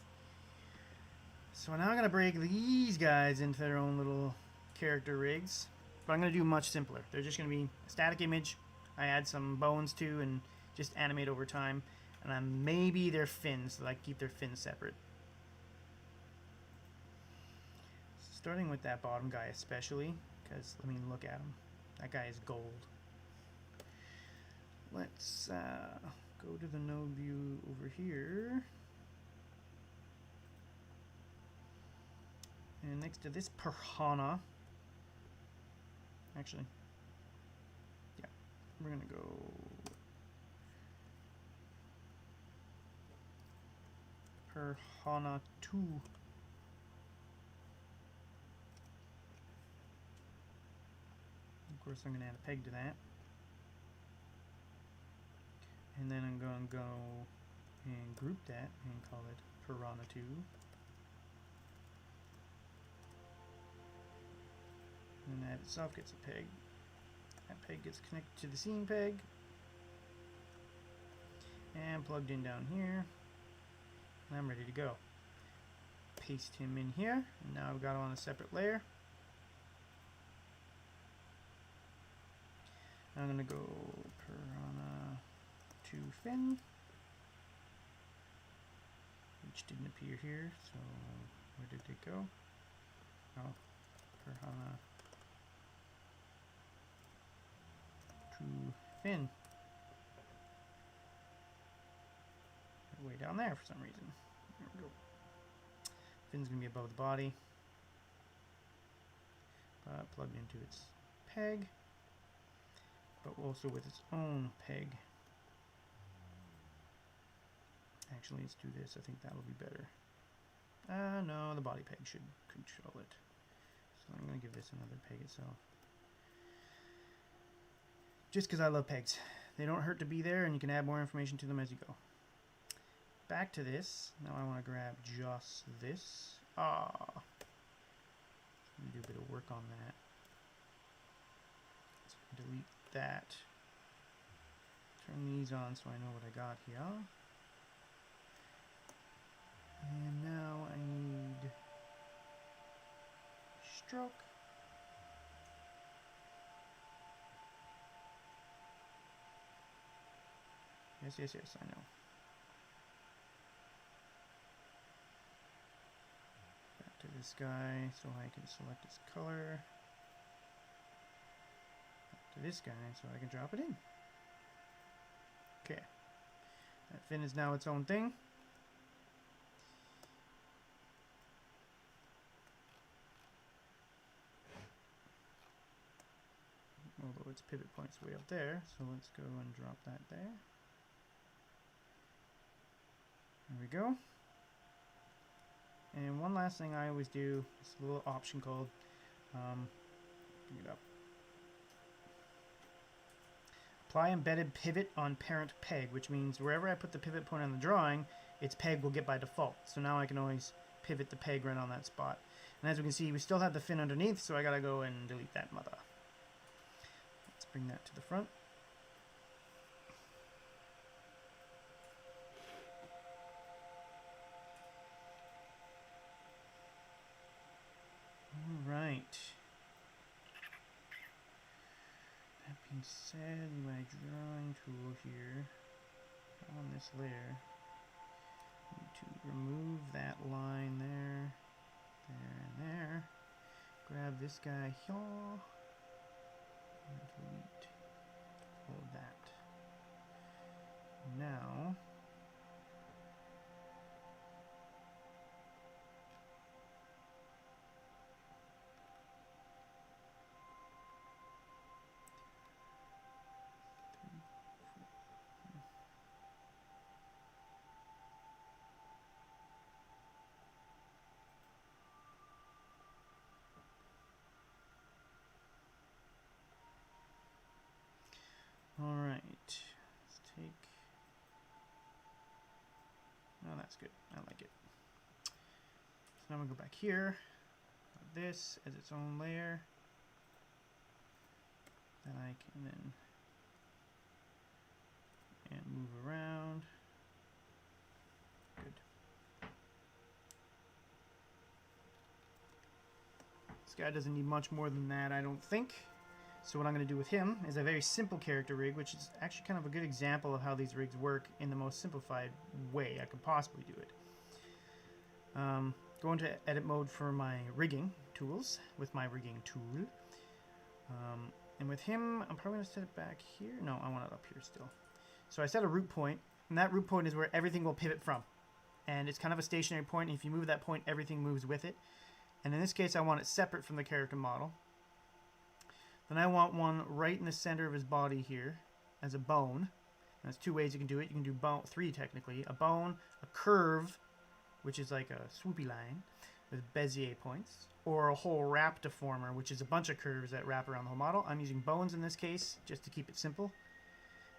[SPEAKER 1] So now I'm going to break these guys into their own little character rigs, but I'm going to do much simpler. They're just going to be a static image I add some bones to and just animate over time. And maybe their fins, so I keep their fins separate. Starting with that bottom guy especially, because, I mean, look at him. That guy is gold. Let's go to the node view over here. And next to this piranha, actually, yeah, we're going to go piranha 2. Of course, I'm going to add a peg to that. And then I'm going to go and group that and call it piranha 2. And that itself gets a peg. That peg gets connected to the seam peg and plugged in down here. And I'm ready to go. Paste him in here, and now I've got him on a separate layer. I'm going to go Piranha to fin, which didn't appear here, so where did it go? Oh, Piranha to fin. Way down there for some reason. There we go. Fin's going to be above the body, plugged into its peg, but also with its own peg. Actually, let's do this. I think that'll be better. No, the body peg should control it. So I'm going to give this another peg itself. Just because I love pegs. They don't hurt to be there, and you can add more information to them as you go. Back to this. Now I want to grab just this. Let me do a bit of work on that. Let's delete that. Turn these on so I know what I got here. And now I need stroke. Yes, I know. To this guy so I can select his color. Back to this guy so I can drop it in. Okay. That fin is now its own thing. Although its pivot point's way up there, so let's go and drop that there. There we go. And one last thing I always do is a little option called bring it up. Apply embedded pivot on parent peg, which means wherever I put the pivot point on the drawing, its peg will get by default. So now I can always pivot the peg right on that spot. And as we can see, we still have the fin underneath, so I gotta go and delete that mother. Let's bring that to the front. Alright. That being said, my drawing tool here on this layer, I need to remove that line there, and there. Grab this guy here, and delete all of that. Now, alright, let's take, oh that's good, I like it. So now I'm going to go back here, this as its own layer, that I can then and move around. Good. This guy doesn't need much more than that, I don't think. So what I'm going to do with him is a very simple character rig, which is actually kind of a good example of how these rigs work in the most simplified way I could possibly do it. Go into edit mode for my rigging tools with my rigging tool. And with him, I'm probably going to set it back here. No, I want it up here still. So I set a root point, and that root point is where everything will pivot from. And it's kind of a stationary point, and if you move that point, everything moves with it. And in this case, I want it separate from the character model. Then I want one right in the center of his body here as a bone. And there's two ways you can do it. You can do bone, three technically. A bone, a curve, which is like a swoopy line with Bezier points, or a whole wrap deformer, which is a bunch of curves that wrap around the whole model. I'm using bones in this case just to keep it simple.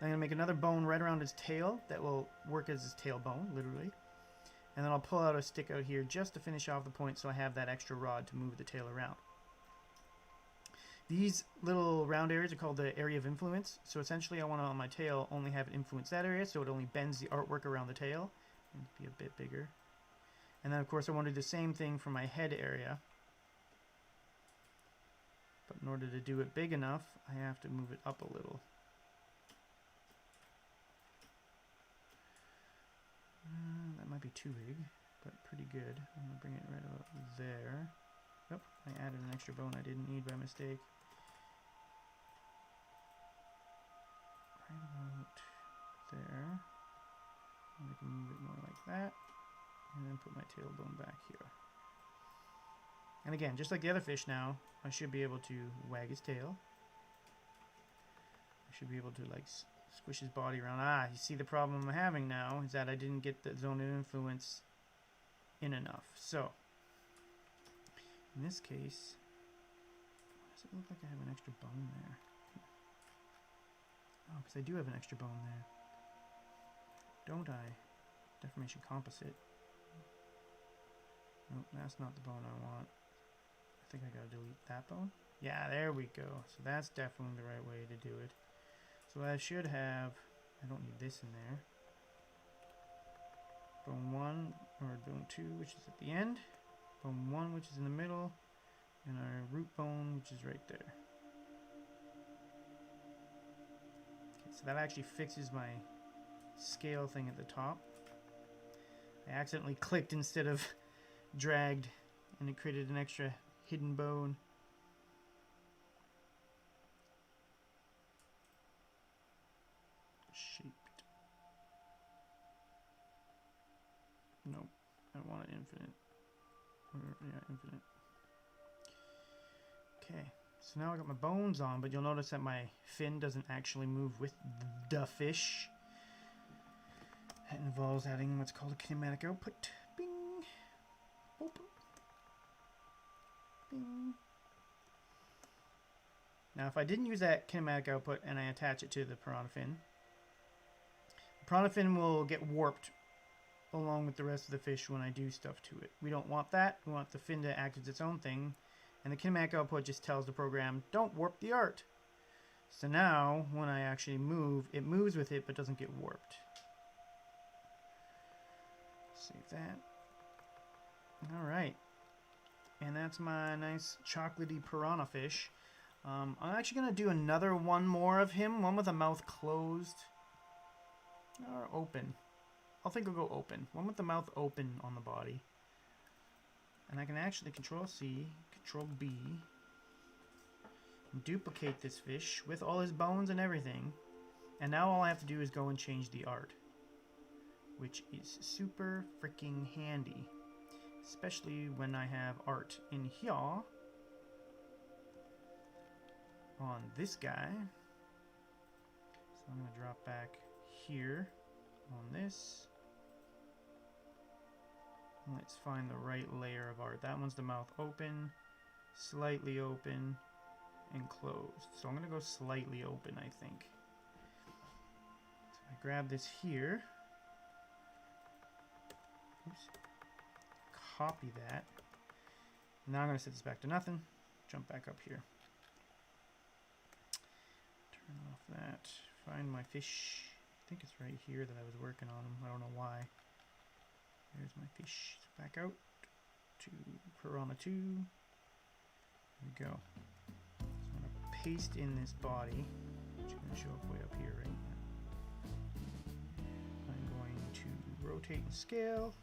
[SPEAKER 1] Then I'm going to make another bone right around his tail that will work as his tail bone, literally. And then I'll pull out a stick out here just to finish off the point so I have that extra rod to move the tail around. These little round areas are called the area of influence. So essentially I want to, on my tail, only have it influence that area, so it only bends the artwork around the tail and be a bit bigger. And then of course I want to do the same thing for my head area. But in order to do it big enough, I have to move it up a little. That might be too big, but pretty good. I'm going to bring it right about there. Oh, I added an extra bone I didn't need by mistake. Right about there. And I can move it more like that. And then put my tailbone back here. And again, just like the other fish now, I should be able to wag his tail. I should be able to like squish his body around. Ah, you see the problem I'm having now is that I didn't get the zone of influence in enough. So, in this case, does it look like I have an extra bone there? Oh, because I do have an extra bone there. Don't I? Deformation composite. Nope, that's not the bone I want. I think I gotta delete that bone. Yeah, there we go. So that's definitely the right way to do it. So I should have, I don't need this in there. Bone 1, or bone 2, which is at the end. Bone 1, which is in the middle. And our root bone, which is right there. Okay, so that actually fixes my scale thing at the top. I accidentally clicked instead of dragged, and it created an extra hidden bone. Shaped. Nope. I want it infinite. Yeah, infinite. Okay. So now I got my bones on, but you'll notice that my fin doesn't actually move with the fish. That involves adding what's called a kinematic output. Bing. Boop. Bing. Now if I didn't use that kinematic output and I attach it to the piranha fin, the piranha fin will get warped along with the rest of the fish when I do stuff to it. We don't want that. We want the fin to act as its own thing. And the kinematic output just tells the program, don't warp the art. So now, when I actually move, it moves with it but doesn't get warped. Save that. Alright. And that's my nice chocolatey piranha fish. I'm actually going to do another one more of him. One with the mouth closed. Or open. I think I'll go open. One with the mouth open on the body. And I can actually Control C, Control B, and duplicate this fish with all his bones and everything. And now all I have to do is go and change the art, which is super freaking handy, especially when I have art in here on this guy. So I'm going to drop back here on this. Let's find the right layer of art. That one's the mouth open, slightly open, and closed. So I'm going to go slightly open, I think. So I grab this here. Oops. Copy that. Now I'm going to set this back to nothing. Jump back up here. Turn off that. Find my fish. I think it's right here that I was working on him. I don't know why. There's my fish. Back out to Piranha 2. There we go. So I'm going to paste in this body, which is going to show up way up here right now. I'm going to rotate and scale.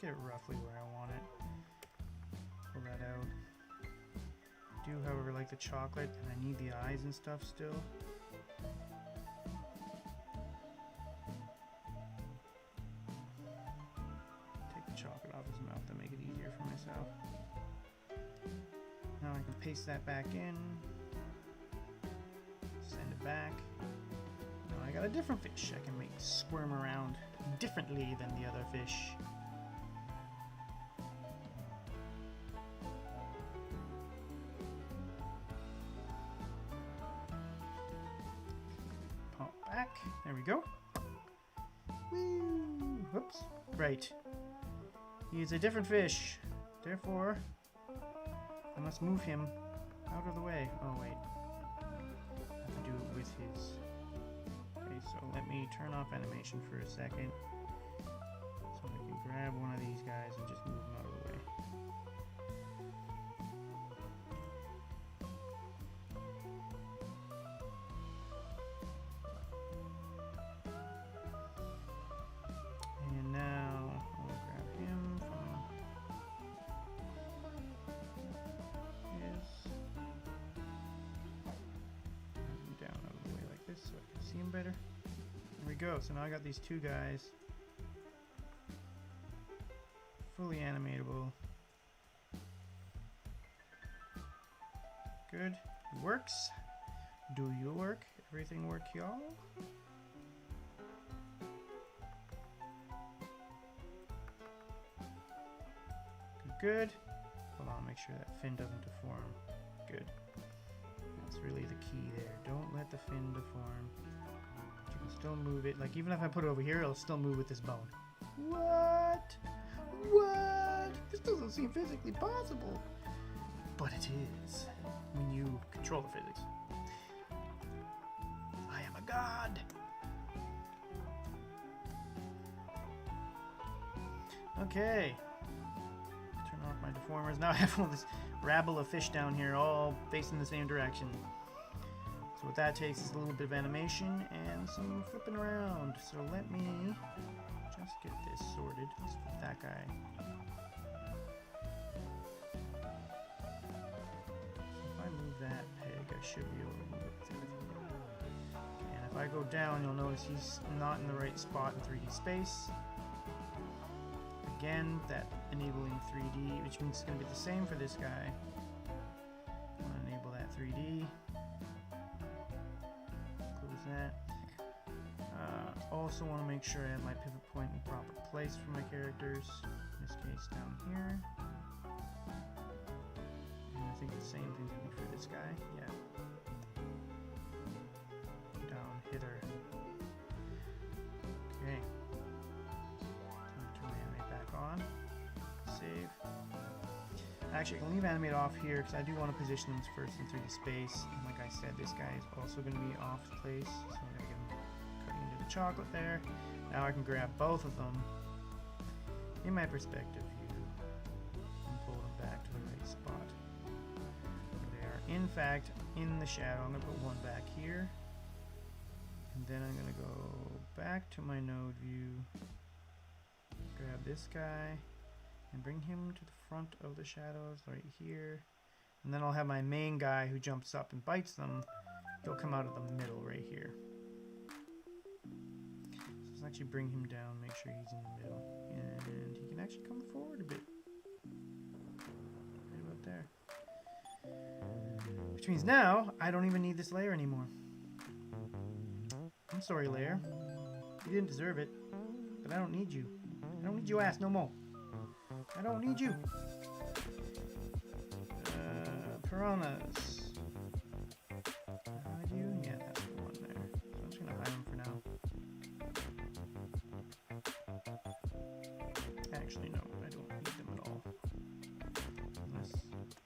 [SPEAKER 1] Get it roughly where I want it. Pull that out. however, like the chocolate, and I need the eyes and stuff still. Take the chocolate off his mouth to make it easier for myself. Now I can paste that back in. Send it back. Now I got a different fish I can make squirm around differently than the other fish. Pop back. There we go. Woo! Whoops. Right. He is a different fish. Therefore, I must move him out of the way. Oh, wait. I have to do it with his... Okay, so let me turn off animation for a second. So I can grab one of these guys and just move him out of the way. And now I'll grab him from his... Move him down out of the way like this so I can see him better. There we go. So now I got these two guys. Fully animatable. Good. It works. Do you work? Everything work, y'all? Good. Hold on, make sure that fin doesn't deform. Good. That's really the key there. Don't let the fin deform. But you can still move it. Like, even if I put it over here, it'll still move with this bone. What? What? This doesn't seem physically possible. But it is, when you control the physics. I am a god. Okay. Turn off my deformers. Now I have all this rabble of fish down here all facing the same direction. So what that takes is a little bit of animation and some flipping around. So let me just get this sorted. Let's flip that guy. So if I move that peg, I should be able to move it through. Okay, and if I go down, you'll notice he's not in the right spot in 3D space. Again, that enabling 3D, which means it's going to be the same for this guy. I want to enable that 3D. Close that. Also want to make sure I have my pivot point in the proper place for my characters. In this case, down here. And I think the same thing's going to be for this guy. Yeah. Down hither. Okay. Turn my animate back on. Save. Actually, I can leave animate off here because I do want to position these first in 3D space. And like I said, this guy is also going to be off place. So I'm going to get him cutting into the chocolate there. Now I can grab both of them in my perspective view and pull them back to the right spot. They are, in fact, in the shadow. I'm going to put one back here. And then I'm going to go back to my node view. Grab this guy and bring him to the front of the shadows right here. And then I'll have my main guy who jumps up and bites them. He'll come out of the middle right here. So let's actually bring him down, make sure he's in the middle. And he can actually come forward a bit. Right about there. Which means now, I don't even need this layer anymore. I'm sorry, layer. You didn't deserve it. But I don't need you. I don't need your ass no more. I don't need you. Piranhas. Hide you? Yeah, that's the one there. So I'm just gonna hide them for now. Actually, no, I don't need them at all. Unless,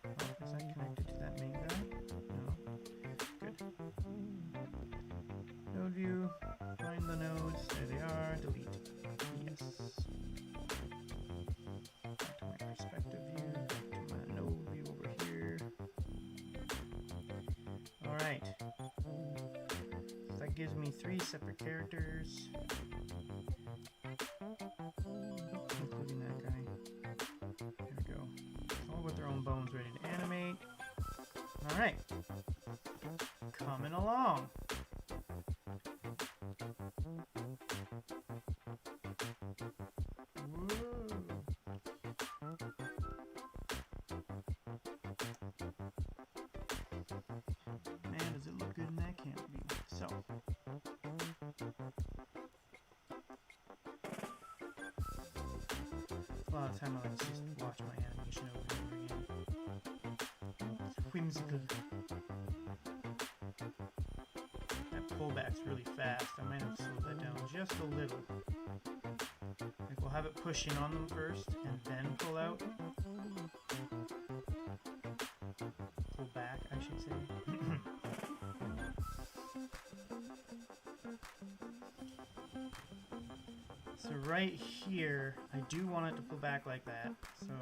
[SPEAKER 1] oh, is that connected to that main guy? No. Good. Node view. Find the nodes. There they are. Delete. Yes. Back to my perspective view. Back to my node view over here. Alright. So that gives me 3 separate characters. Including that guy. There we go. All with their own bones ready to animate. All right. Coming along. Woo. Man, does it look good in that canopy? So. A lot of time I like to just watch my animation over and over again. It's whimsical. That pullback's really fast. I might have to slow that down just a little. Like we'll have it push in on them first and then pull out. Pull back, I should say. So right here, I do want it to pull back like that. So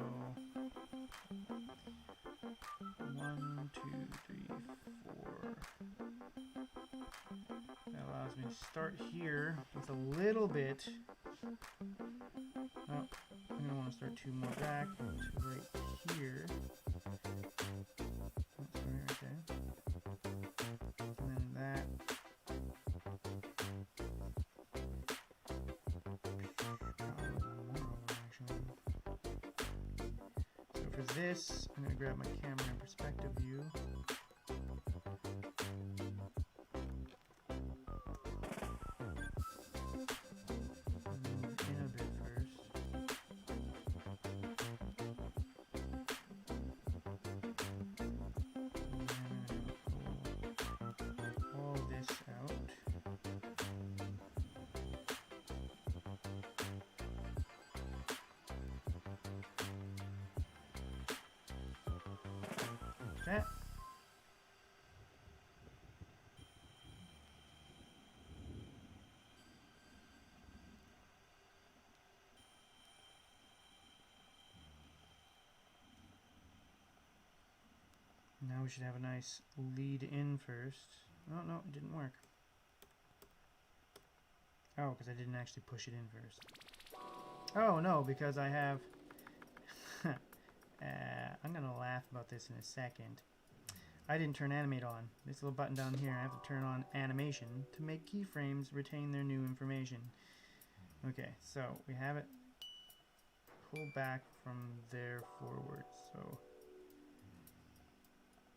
[SPEAKER 1] 1, 2, 3, 4. That allows me to start here with a little bit. Oh, I'm gonna want to start 2 more back to right here. Oh, sorry, right there. And then that. So for this, I'm gonna grab my camera in perspective view. That. Now we should have a nice lead in first. Oh no, it didn't work. Oh, because I didn't actually push it in first. Oh no, because I have... I'm going to laugh about this in a second. I didn't turn animate on. This little button down here, I have to turn on animation to make keyframes retain their new information. Okay, so we have it pull back from there forward. So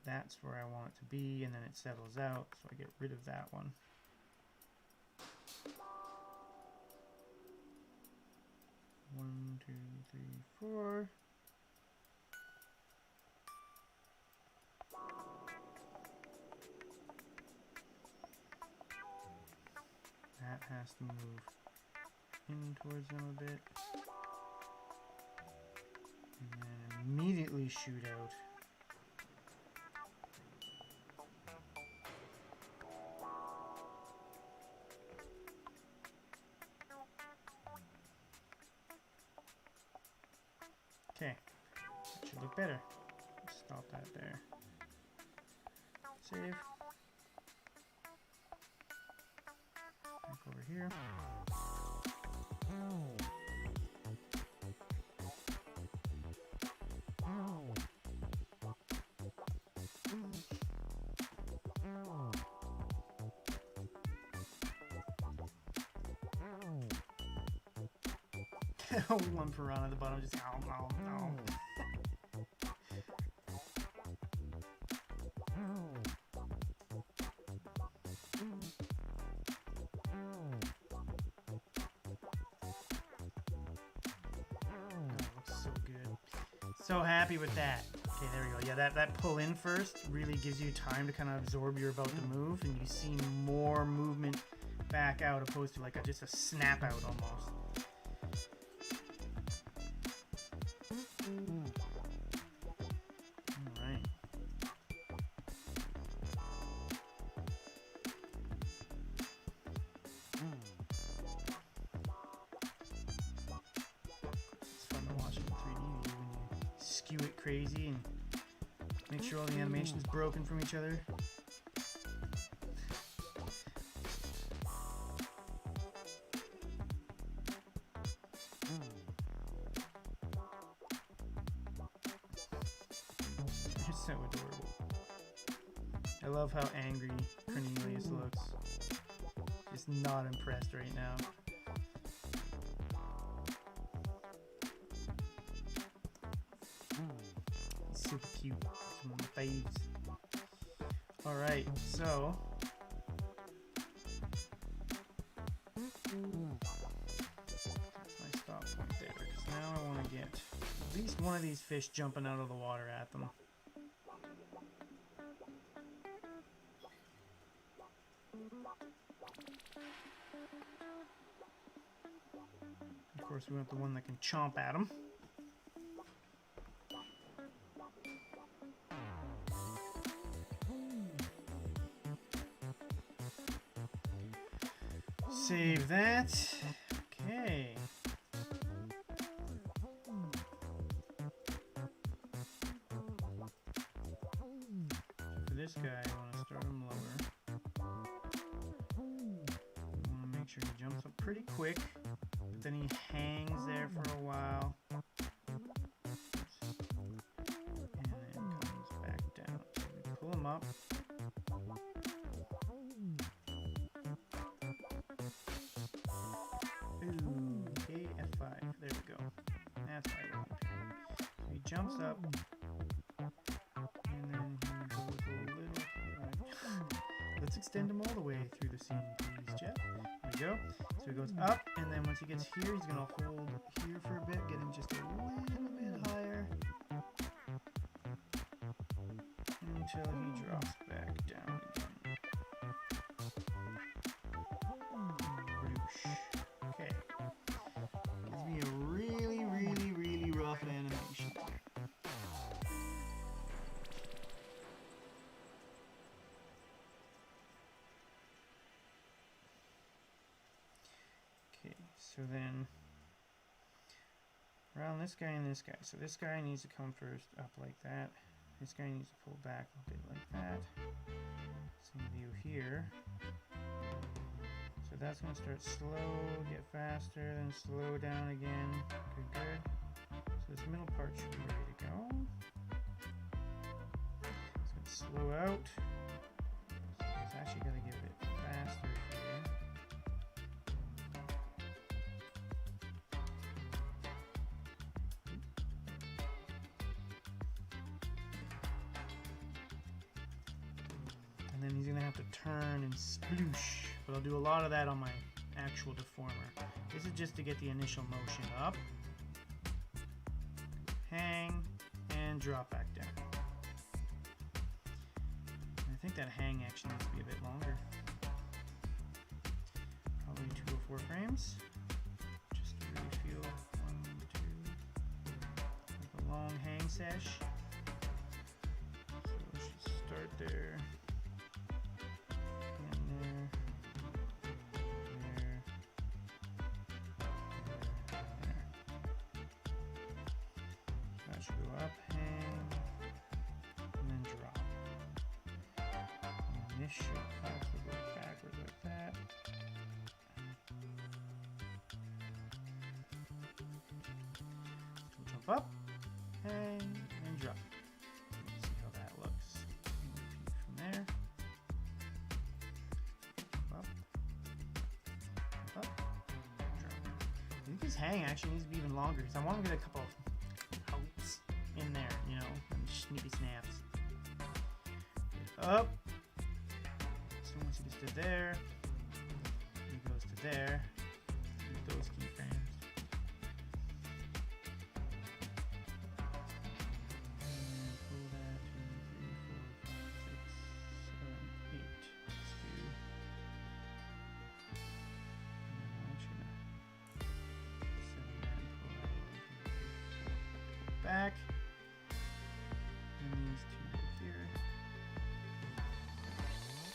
[SPEAKER 1] that's where I want it to be, and then it settles out, so I get rid of that one. One, two, three, four. That has to move in towards them a bit. And then immediately shoot out. Okay, that should look better. Stop that there. Save. Back over here. One piranha at the bottom, just ow, ow, ow. Looks so good. So happy with that. Okay, there we go. Yeah, that pull in first really gives you time to kind of absorb you're about to move, and you see more movement back out opposed to like just a snap out almost. Alright. It's fun to watch in 3D when you skew it crazy and make sure all the animation's broken from each other. They're so adorable. I love how angry Cornelius looks. Just not impressed right now. He's super cute. He's one of my faves. Alright, so that's my stop point there, because now I want to get at least one of these fish jumping out of the water at them. Of course, we want the one that can chomp at them. Save that. Okay. For this guy, I want to start him lower. I want to make sure he jumps up pretty quick, but then he hangs there for a while. And then comes back down. So we pull him up. Okay, F5. There we go. That's why I wasn't paying. So he jumps up, and then he goes a little. Let's extend him all the way through the scene, please, Jeff. There we go. So he goes up, and then once he gets here, he's gonna hold here for a bit, getting just a little bit higher until he drops back down again. Whoosh. Okay. Gives me a really, really, really rough animation. Okay, so then around this guy and this guy. So this guy needs to come first up like that. This guy needs to pull back a bit like that. Same view here. So that's going to start slow, get faster, then slow down again. Good, good. So this middle part should be ready to go. It's going to slow out. So it's actually going to get a bit faster here. And then he's going to have to turn and sploosh. But I'll do a lot of that on my actual deformer. This is just to get the initial motion up, hang, and drop back down. And I think that hang actually needs to be a bit longer. Probably 204 frames. Just to really feel 1, 2, like a long hang sesh. So let's just start there. Up, hang, and then drop. And this should also go backwards like that. So jump up, hang, and drop. Let's see how that looks. Repeat from there. Up, drop. I think this hang actually needs to be even longer because I want to get a couple of in there, you know, and snippy snaps. Up. So once he gets to there, he goes to there. With those keyframes. And pull that 2, 3, 4, 5, 6, 7, 8. Let's do. Actually, no. 7, pull that back. These two go here.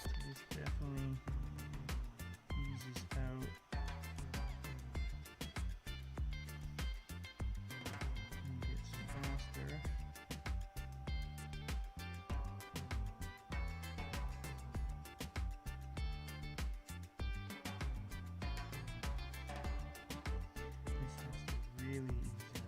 [SPEAKER 1] So this definitely eases out. And gets faster. This has to really ease out.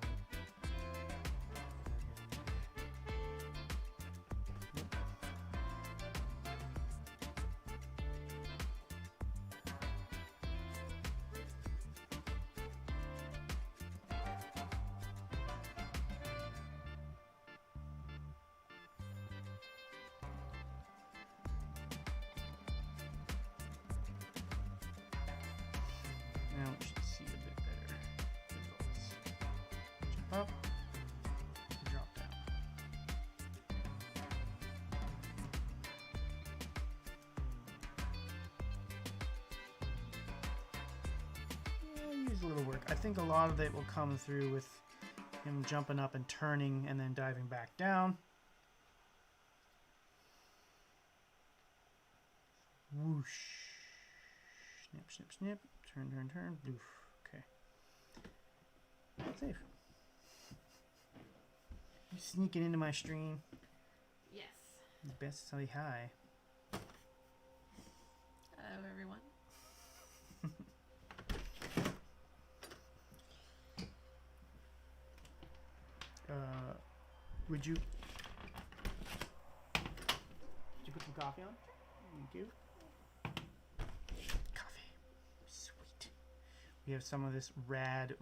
[SPEAKER 1] a little work. I think a lot of it will come through with him jumping up and turning and then diving back down. Whoosh. Snip, snip, snip. Turn, turn, turn. Oof. Okay. Safe. You sneaking into my stream.
[SPEAKER 2] Yes.
[SPEAKER 1] Best say hi.
[SPEAKER 2] Hello, everyone.
[SPEAKER 1] Would you put some coffee on? Thank you. Coffee. Sweet. We have some of this rad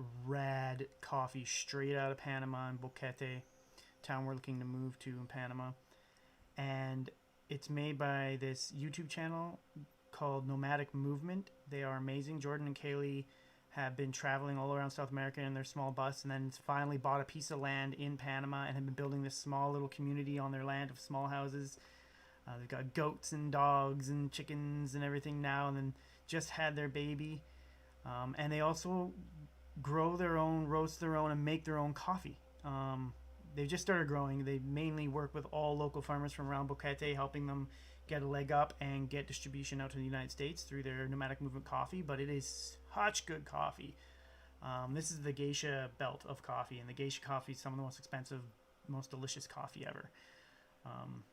[SPEAKER 1] coffee straight out of Panama in Boquete, town we're looking to move to in Panama. And it's made by this YouTube channel called Nomadic Movement. They are amazing. Jordan and Kaylee have been traveling all around South America in their small bus, and then finally bought a piece of land in Panama and have been building this small little community on their land of small houses. They've got goats and dogs and chickens and everything now, and then just had their baby. And they also grow their own, roast their own, and make their own coffee. They've just started growing. They mainly work with all local farmers from around Boquete, helping them get a leg up and get distribution out to the United States through their Nomadic Movement coffee. But it is such good coffee. This is the geisha belt of coffee, and the geisha coffee is some of the most expensive, most delicious coffee ever.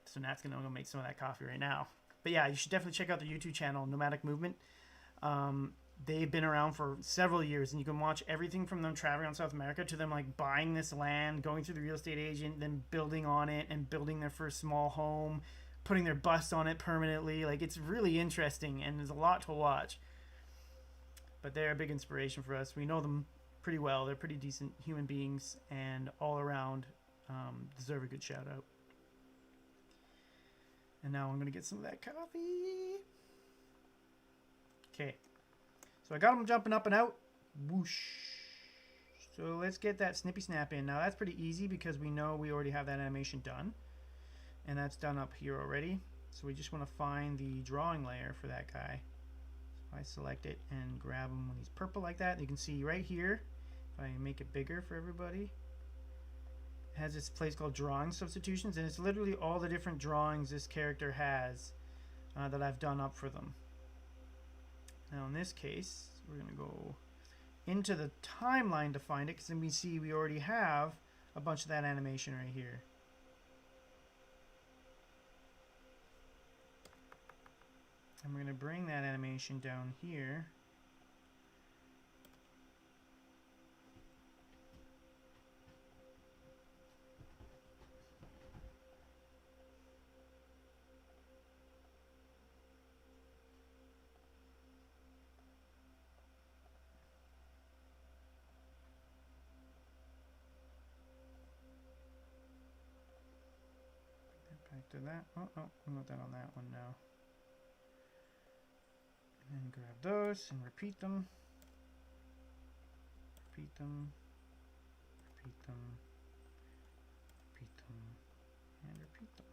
[SPEAKER 1] So Nat's gonna go make some of that coffee right now. But yeah, you should definitely check out the YouTube channel, Nomadic Movement. They've been around for several years, and you can watch everything from them traveling around South America to them like buying this land, going through the real estate agent, then building on it and building their first small home, putting their bus on it permanently. Like, it's really interesting, and there's a lot to watch. But they're a big inspiration for us. We know them pretty well. They're pretty decent human beings, and all around deserve a good shout out. And now I'm going to get some of that coffee. Okay. So I got them jumping up and out. Whoosh. So let's get that snippy snap in. Now that's pretty easy because we know we already have that animation done. And that's done up here already. So we just want to find the drawing layer for that guy. So I select it and grab him when he's purple like that. You can see right here, if I make it bigger for everybody, it has this place called drawing substitutions, and it's literally all the different drawings this character has that I've done up for them. Now in this case, we're going to go into the timeline to find it, because then we see we already have a bunch of that animation right here. And we're going to bring that animation down here. Back to that. Oh, we want that on that one now. And then grab those and repeat them. Repeat them. Repeat them. Repeat them. And repeat them.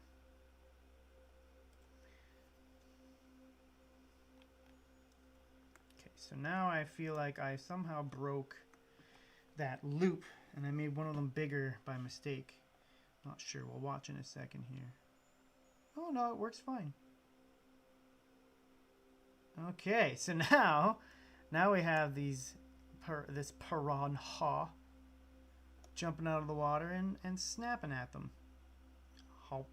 [SPEAKER 1] Okay, so now I feel like I somehow broke that loop and I made one of them bigger by mistake. Not sure. We'll watch in a second here. Oh no, it works fine. Okay, so now we have this piranha jumping out of the water and snapping at them. Hop.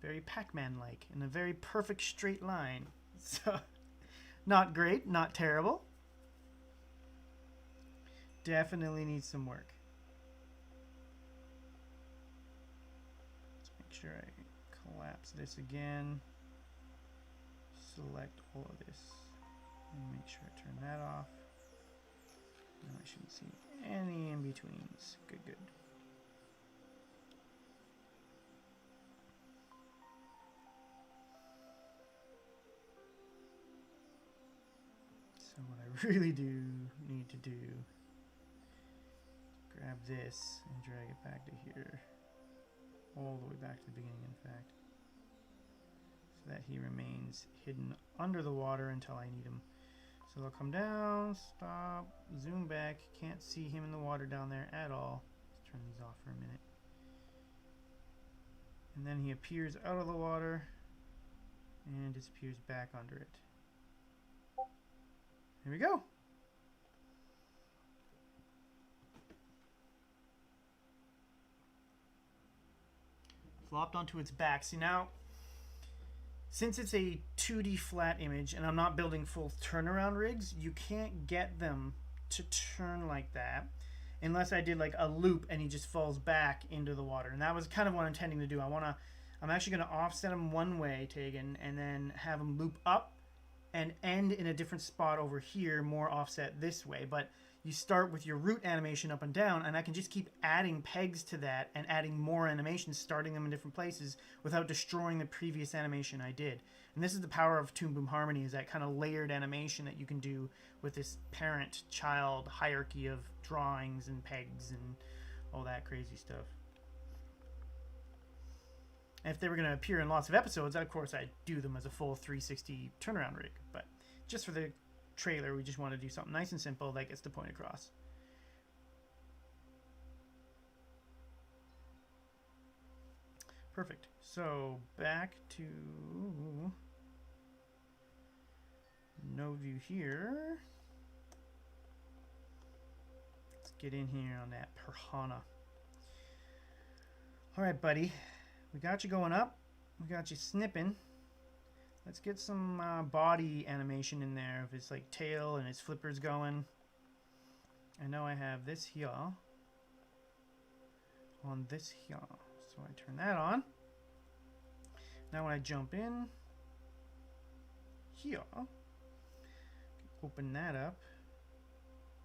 [SPEAKER 1] Very Pac-Man-like, in a very perfect straight line. So, not great, not terrible. Definitely needs some work. Make sure I collapse this again. Select all of this and make sure I turn that off. Now I shouldn't see any in-betweens. Good. So what I really need to do is grab this and drag it back to here. All the way back to the beginning, in fact. So that he remains hidden under the water until I need him. So they'll come down, stop, zoom back. Can't see him in the water down there at all. Let's turn these off for a minute. And then he appears out of the water and disappears back under it. Here we go. Flopped onto its back. See now, since it's a 2D flat image and I'm not building full turnaround rigs, you can't get them to turn like that unless I did like a loop and he just falls back into the water. And that was kind of what I'm intending to do. I'm actually going to offset him one way, Tegan, and then have him loop up and end in a different spot over here, more offset this way. But you start with your root animation up and down, and I can just keep adding pegs to that and adding more animations, starting them in different places without destroying the previous animation I did. And this is the power of Toon Boom Harmony, is that kind of layered animation that you can do with this parent-child hierarchy of drawings and pegs and all that crazy stuff. And if they were going to appear in lots of episodes, of course I'd do them as a full 360 turnaround rig. But just for the trailer, we just want to do something nice and simple that gets the point across. Perfect. So back to no view here. Let's get in here on that piranha. All right, buddy. We got you going up. We got you snipping. Let's get some body animation in there of his like tail and his flippers going. I know I have this here on this here. So I turn that on. Now when I jump in here, open that up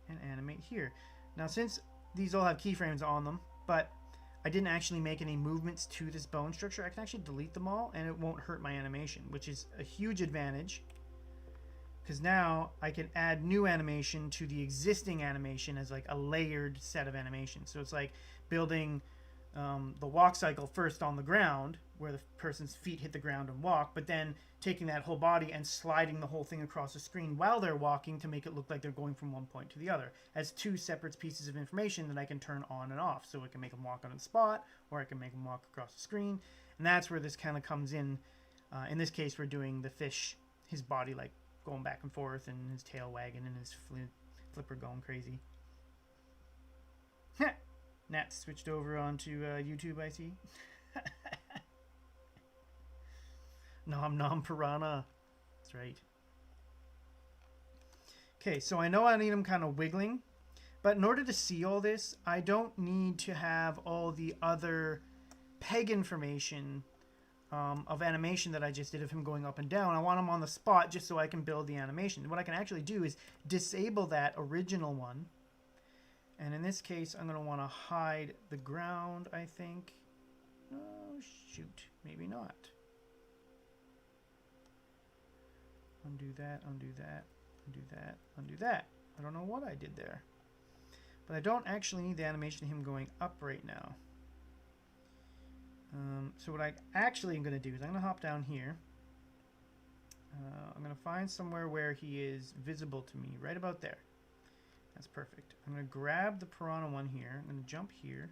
[SPEAKER 1] and animate here. Now since these all have keyframes on them, but I didn't actually make any movements to this bone structure, I can actually delete them all and it won't hurt my animation, which is a huge advantage because now I can add new animation to the existing animation as like a layered set of animations. So it's like building the walk cycle first on the ground where the person's feet hit the ground and walk, but then taking that whole body and sliding the whole thing across the screen while they're walking to make it look like they're going from one point to the other as two separate pieces of information that I can turn on and off. So I can make them walk on the spot or I can make them walk across the screen. And that's where this kind of comes in. In this case, we're doing the fish, his body like going back and forth and his tail wagging and his flipper going crazy. Nat switched over onto YouTube, I see. Nom nom piranha. That's right. Okay, so I know I need them kind of wiggling, but in order to see all this, I don't need to have all the other peg information of animation that I just did of him going up and down. I want him on the spot just so I can build the animation. What I can actually do is disable that original one. And in this case, I'm going to want to hide the ground, I think. Oh, shoot. Maybe not. Undo that, undo that, undo that, undo that. I don't know what I did there. But I don't actually need the animation of him going up right now. So what I actually am going to do is I'm going to hop down here. I'm going to find somewhere where he is visible to me, right about there. That's perfect. I'm going to grab the piranha one here. I'm going to jump here.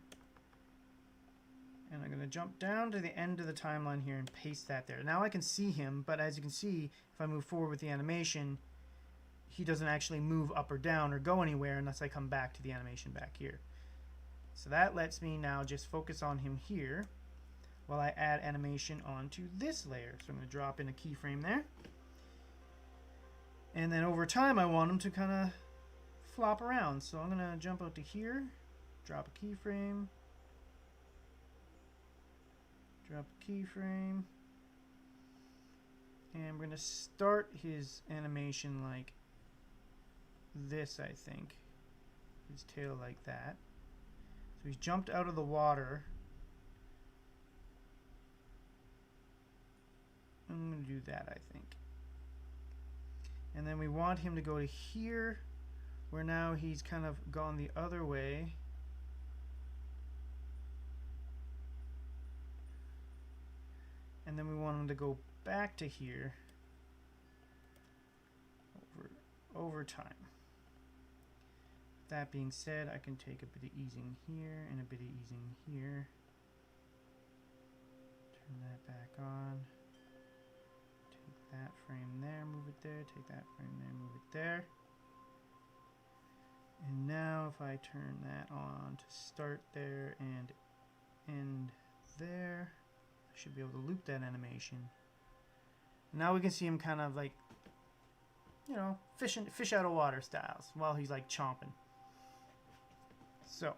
[SPEAKER 1] And I'm going to jump down to the end of the timeline here and paste that there. Now I can see him, but as you can see, if I move forward with the animation, he doesn't actually move up or down or go anywhere unless I come back to the animation back here. So that lets me now just focus on him here while I add animation onto this layer. So I'm going to drop in a keyframe there. And then over time, I want him to kind of flop around. So I'm going to jump out to here, drop a keyframe, drop a keyframe, and we're going to start his animation like this, I think. His tail like that. So he's jumped out of the water. I'm going to do that, I think. And then we want him to go to here, where now he's kind of gone the other way. And then we want him to go back to here. over time. That being said, I can take a bit of easing here and a bit of easing here. Turn that back on. Take that frame there, move it there. Take that frame there, move it there. And now if I turn that on to start there and end there, I should be able to loop that animation. Now we can see him kind of like, you know, fish out of water styles while he's like chomping. So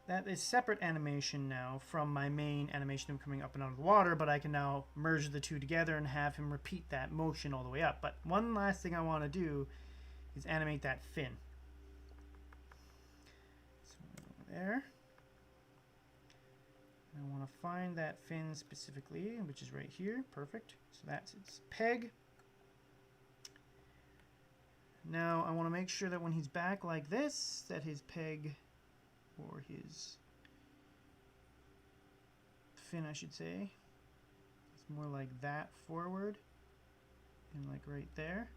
[SPEAKER 1] that is separate animation now from my main animation of coming up and out of the water, but I can now merge the two together and have him repeat that motion all the way up. But one last thing I want to do is animate that fin. So there. I want to find that fin specifically, which is right here. Perfect. So that's its peg. Now I want to make sure that when he's back like this, that his peg, or his fin I should say, it's more like that forward and like right there.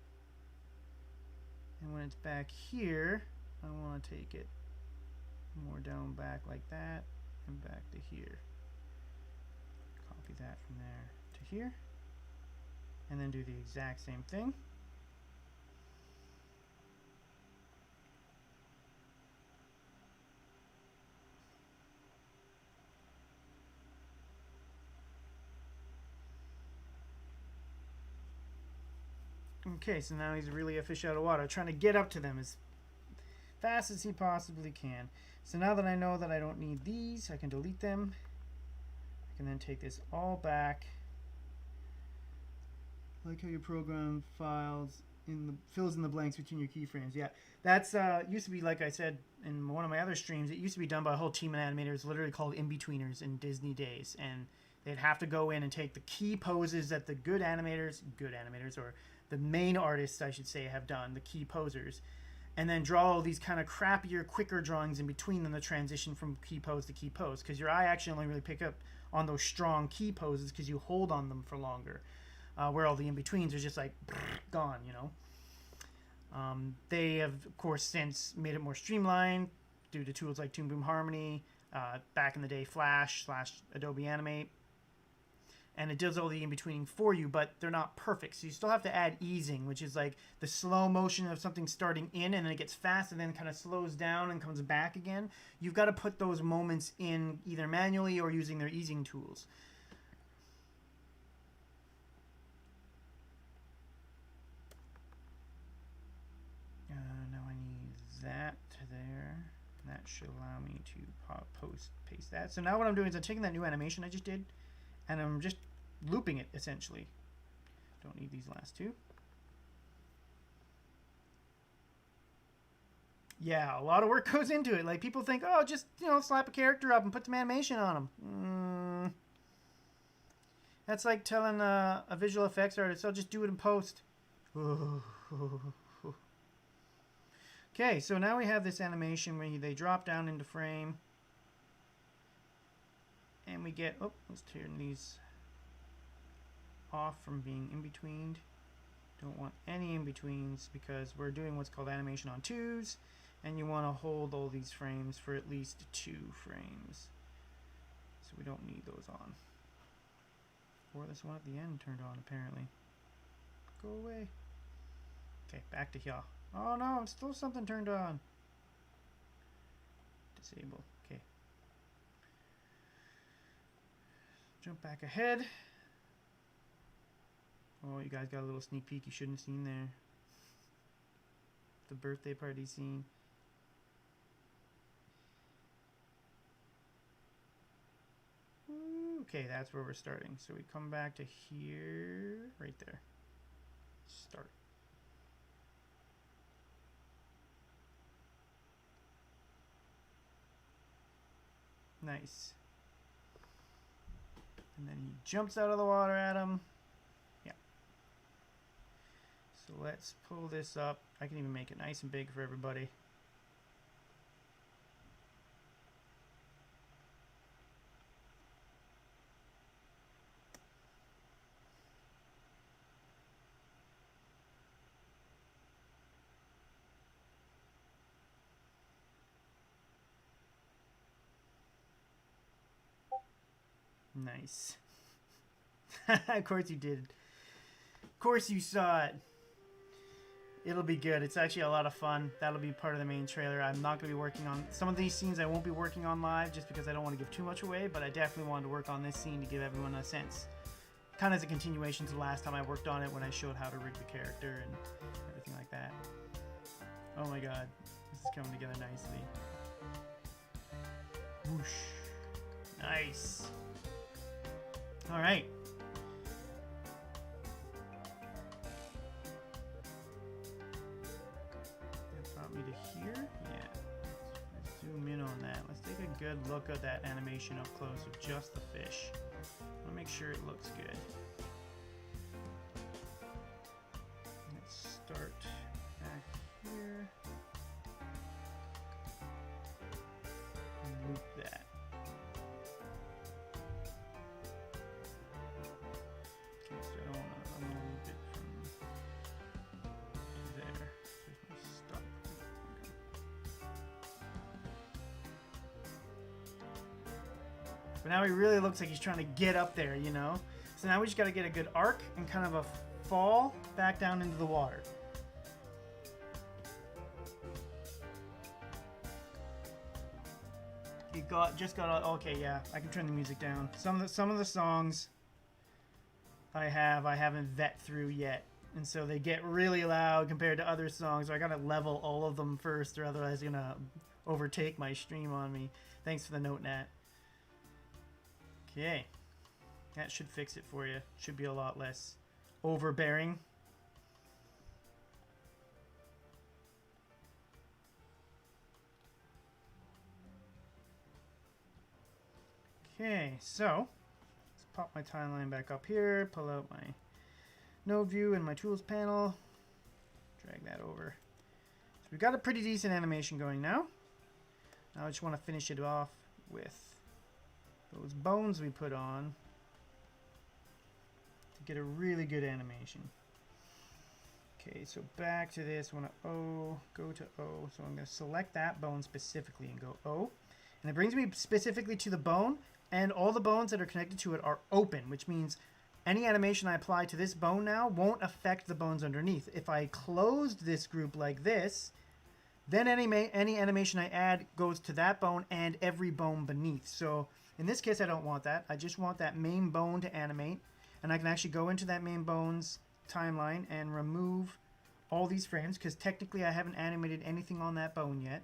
[SPEAKER 1] And when it's back here, I want to take it more down back like that and back to here. Copy that from there to here. And then do the exact same thing. Okay, so now he's really a fish out of water, trying to get up to them as fast as he possibly can. So now that I know that I don't need these, I can delete them. I can then take this all back. Like how your program fills in the blanks between your keyframes. Yeah, that's used to be, like I said in one of my other streams, it used to be done by a whole team of animators, literally called in-betweeners in Disney days. And they'd have to go in and take the key poses that the good animators, or the main artists, I should say, have done, the key posers, and then draw all these kind of crappier, quicker drawings in between them to transition from key pose to key pose, because your eye actually only really pick up on those strong key poses because you hold on them for longer, where all the in-betweens are just like gone, you know. They have, of course, since made it more streamlined due to tools like Toon Boom Harmony, back in the day Flash / Adobe Animate. And it does all the in-betweening for you, but they're not perfect. So you still have to add easing, which is like the slow motion of something starting in and then it gets fast and then kind of slows down and comes back again. You've got to put those moments in either manually or using their easing tools. Now I need that to there. That should allow me to paste that. So now what I'm doing is I'm taking that new animation I just did, and I'm just looping it, essentially. Don't need these last two. Yeah, a lot of work goes into it. Like, people think, oh, just, you know, slap a character up and put some animation on them. That's like telling a visual effects artist, I'll just do it in post. Okay, so now we have this animation where they drop down into frame. And we get, oh, let's turn these off from being in-betweened. Don't want any in-betweens because we're doing what's called animation on twos, and you want to hold all these frames for at least 2 frames. So we don't need those on. Or this one at the end turned on, apparently. Go away. Okay, back to here. Oh no, I'm still something turned on. Disable. Okay. Jump back ahead. Oh, you guys got a little sneak peek you shouldn't have seen there. The birthday party scene. Okay, that's where we're starting. So we come back to here, right there. Start. Nice. And then he jumps out of the water at him. Yeah. So let's pull this up. I can even make it nice and big for everybody. Nice. Of course you did. Of course you saw it. It'll be good. It's actually a lot of fun. That'll be part of the main trailer. I'm not going to be working on... Some of these scenes I won't be working on live just because I don't want to give too much away, but I definitely wanted to work on this scene to give everyone a sense. Kind of as a continuation to the last time I worked on it when I showed how to rig the character and everything like that. Oh my god. This is coming together nicely. Whoosh. Nice. Alright. That brought me to here? Yeah. Let's zoom in on that. Let's take a good look at that animation up close of just the fish. I want to make sure it looks good. Let's start back here. And loop that. Okay, so I don't want to, I'm going to loop it from there. There's my stop. Okay. But now he really looks like he's trying to get up there, you know? So now we just got to get a good arc and kind of a fall back down into the water. You just got okay, yeah. I can turn the music down. Some of the songs I haven't vet through yet, and so they get really loud compared to other songs. So I gotta level all of them first, or otherwise they're gonna overtake my stream on me. Thanks for the note, Nat. Okay, that should fix it for you. Should be a lot less overbearing. Okay, so let's pop my timeline back up here, pull out my node view and my tools panel, drag that over. So we've got a pretty decent animation going now. Now I just want to finish it off with those bones we put on to get a really good animation. Okay, so back to this, I want to go to O. So I'm going to select that bone specifically and go O. And it brings me specifically to the bone, and all the bones that are connected to it are open, which means any animation I apply to this bone now won't affect the bones underneath. If I closed this group like this, then any animation I add goes to that bone and every bone beneath. So in this case, I don't want that. I just want that main bone to animate, and I can actually go into that main bone's timeline and remove all these frames, because technically I haven't animated anything on that bone yet.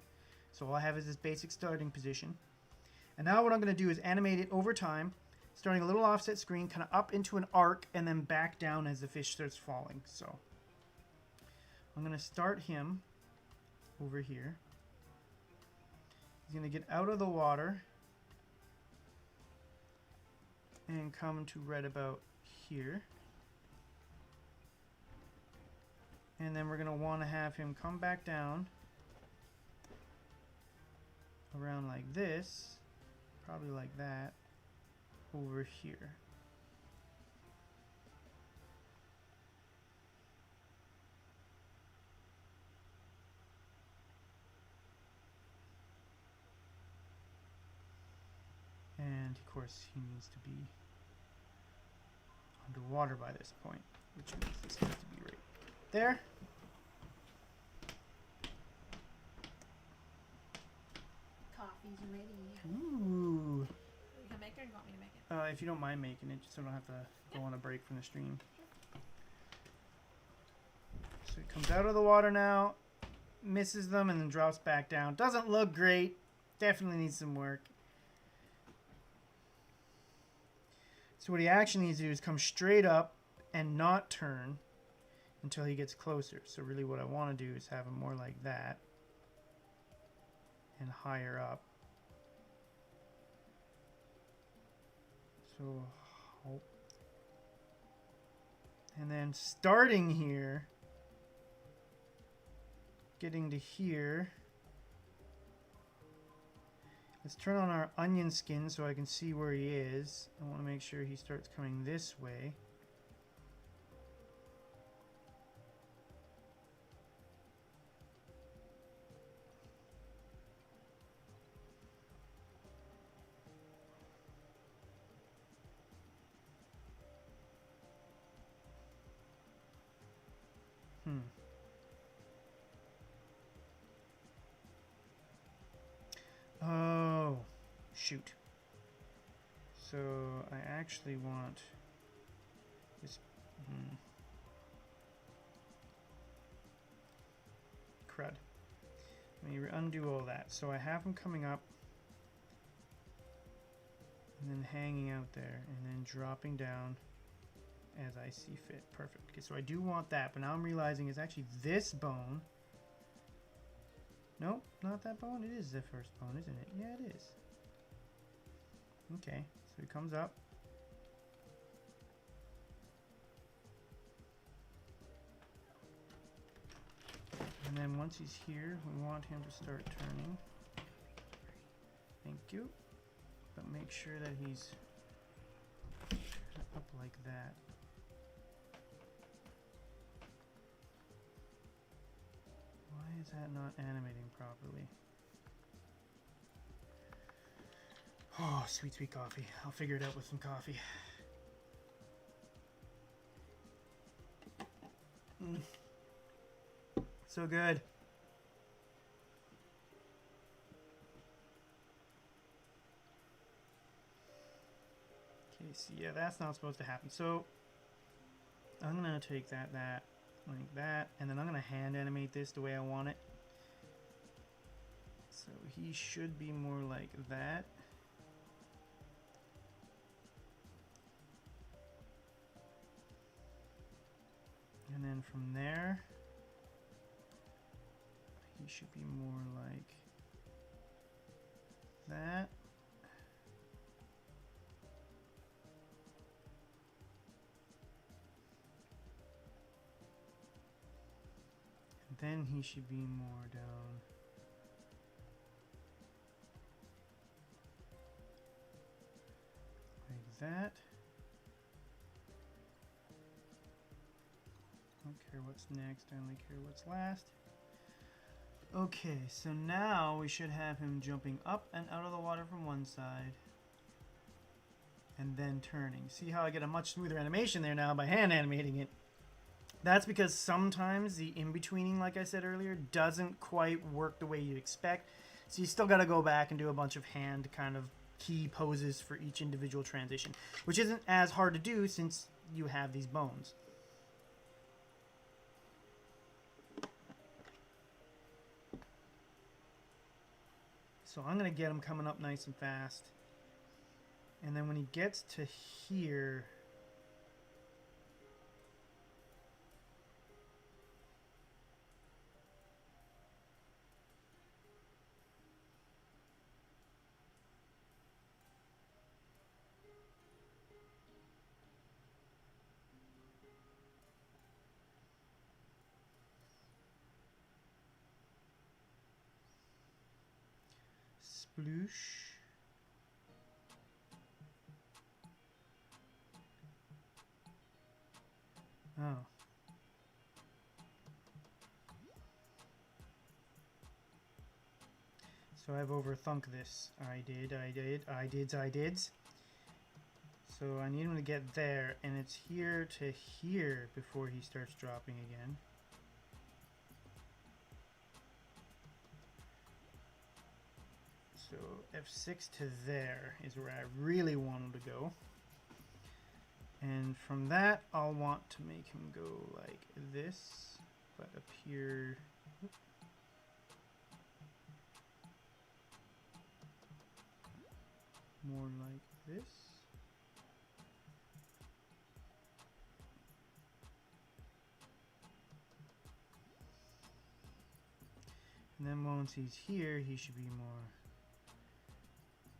[SPEAKER 1] So all I have is this basic starting position. And now what I'm going to do is animate it over time, starting a little offset screen, kind of up into an arc, and then back down as the fish starts falling. So I'm going to start him over here. He's going to get out of the water and come to right about here. And then we're going to want to have him come back down around like this, probably like that, over here. And of course he needs to be underwater by this point, which means this needs to be right there.
[SPEAKER 2] Coffee's ready.
[SPEAKER 1] Ooh.
[SPEAKER 2] You can make it or you want me to make it?
[SPEAKER 1] If you don't mind making it, just so I don't have to go on a break from the stream. So it comes out of the water now, misses them, and then drops back down. Doesn't look great. Definitely needs some work. So what he actually needs to do is come straight up and not turn until he gets closer. So really what I want to do is have him more like that and higher up. So, and then starting here, getting to here. Let's turn on our onion skin so I can see where he is. I want to make sure he starts coming this way. Shoot. So I actually want this. Crud. Let me undo all that. So I have him coming up and then hanging out there and then dropping down as I see fit. Perfect. Okay, so I do want that, but now I'm realizing it's actually this bone. Nope, not that bone. It is the first bone, isn't it? Yeah, it is. Okay, so he comes up. And then once he's here, we want him to start turning. Thank you. But make sure that he's up like that. Why is that not animating properly? Oh, sweet, sweet coffee. I'll figure it out with some coffee. So good. Okay, so yeah, that's not supposed to happen. So I'm gonna take that, like that, and then I'm gonna hand animate this the way I want it. So he should be more like that. And then from there, he should be more like that. And then he should be more down like that. I don't care what's next, I only care what's last. Okay, so now we should have him jumping up and out of the water from one side and then turning. See how I get a much smoother animation there now by hand animating it? That's because sometimes the in-betweening, like I said earlier, doesn't quite work the way you expect. So you still got to go back and do a bunch of hand kind of key poses for each individual transition, which isn't as hard to do since you have these bones. So I'm going to get him coming up nice and fast. And then when he gets to here, sploosh. Oh. So I've overthunk this. I did. So I need him to get there, and it's here to here before he starts dropping again. So F6 to there is where I really want him to go. And from that, I'll want to make him go like this, but up here. More like this. And then once he's here, he should be more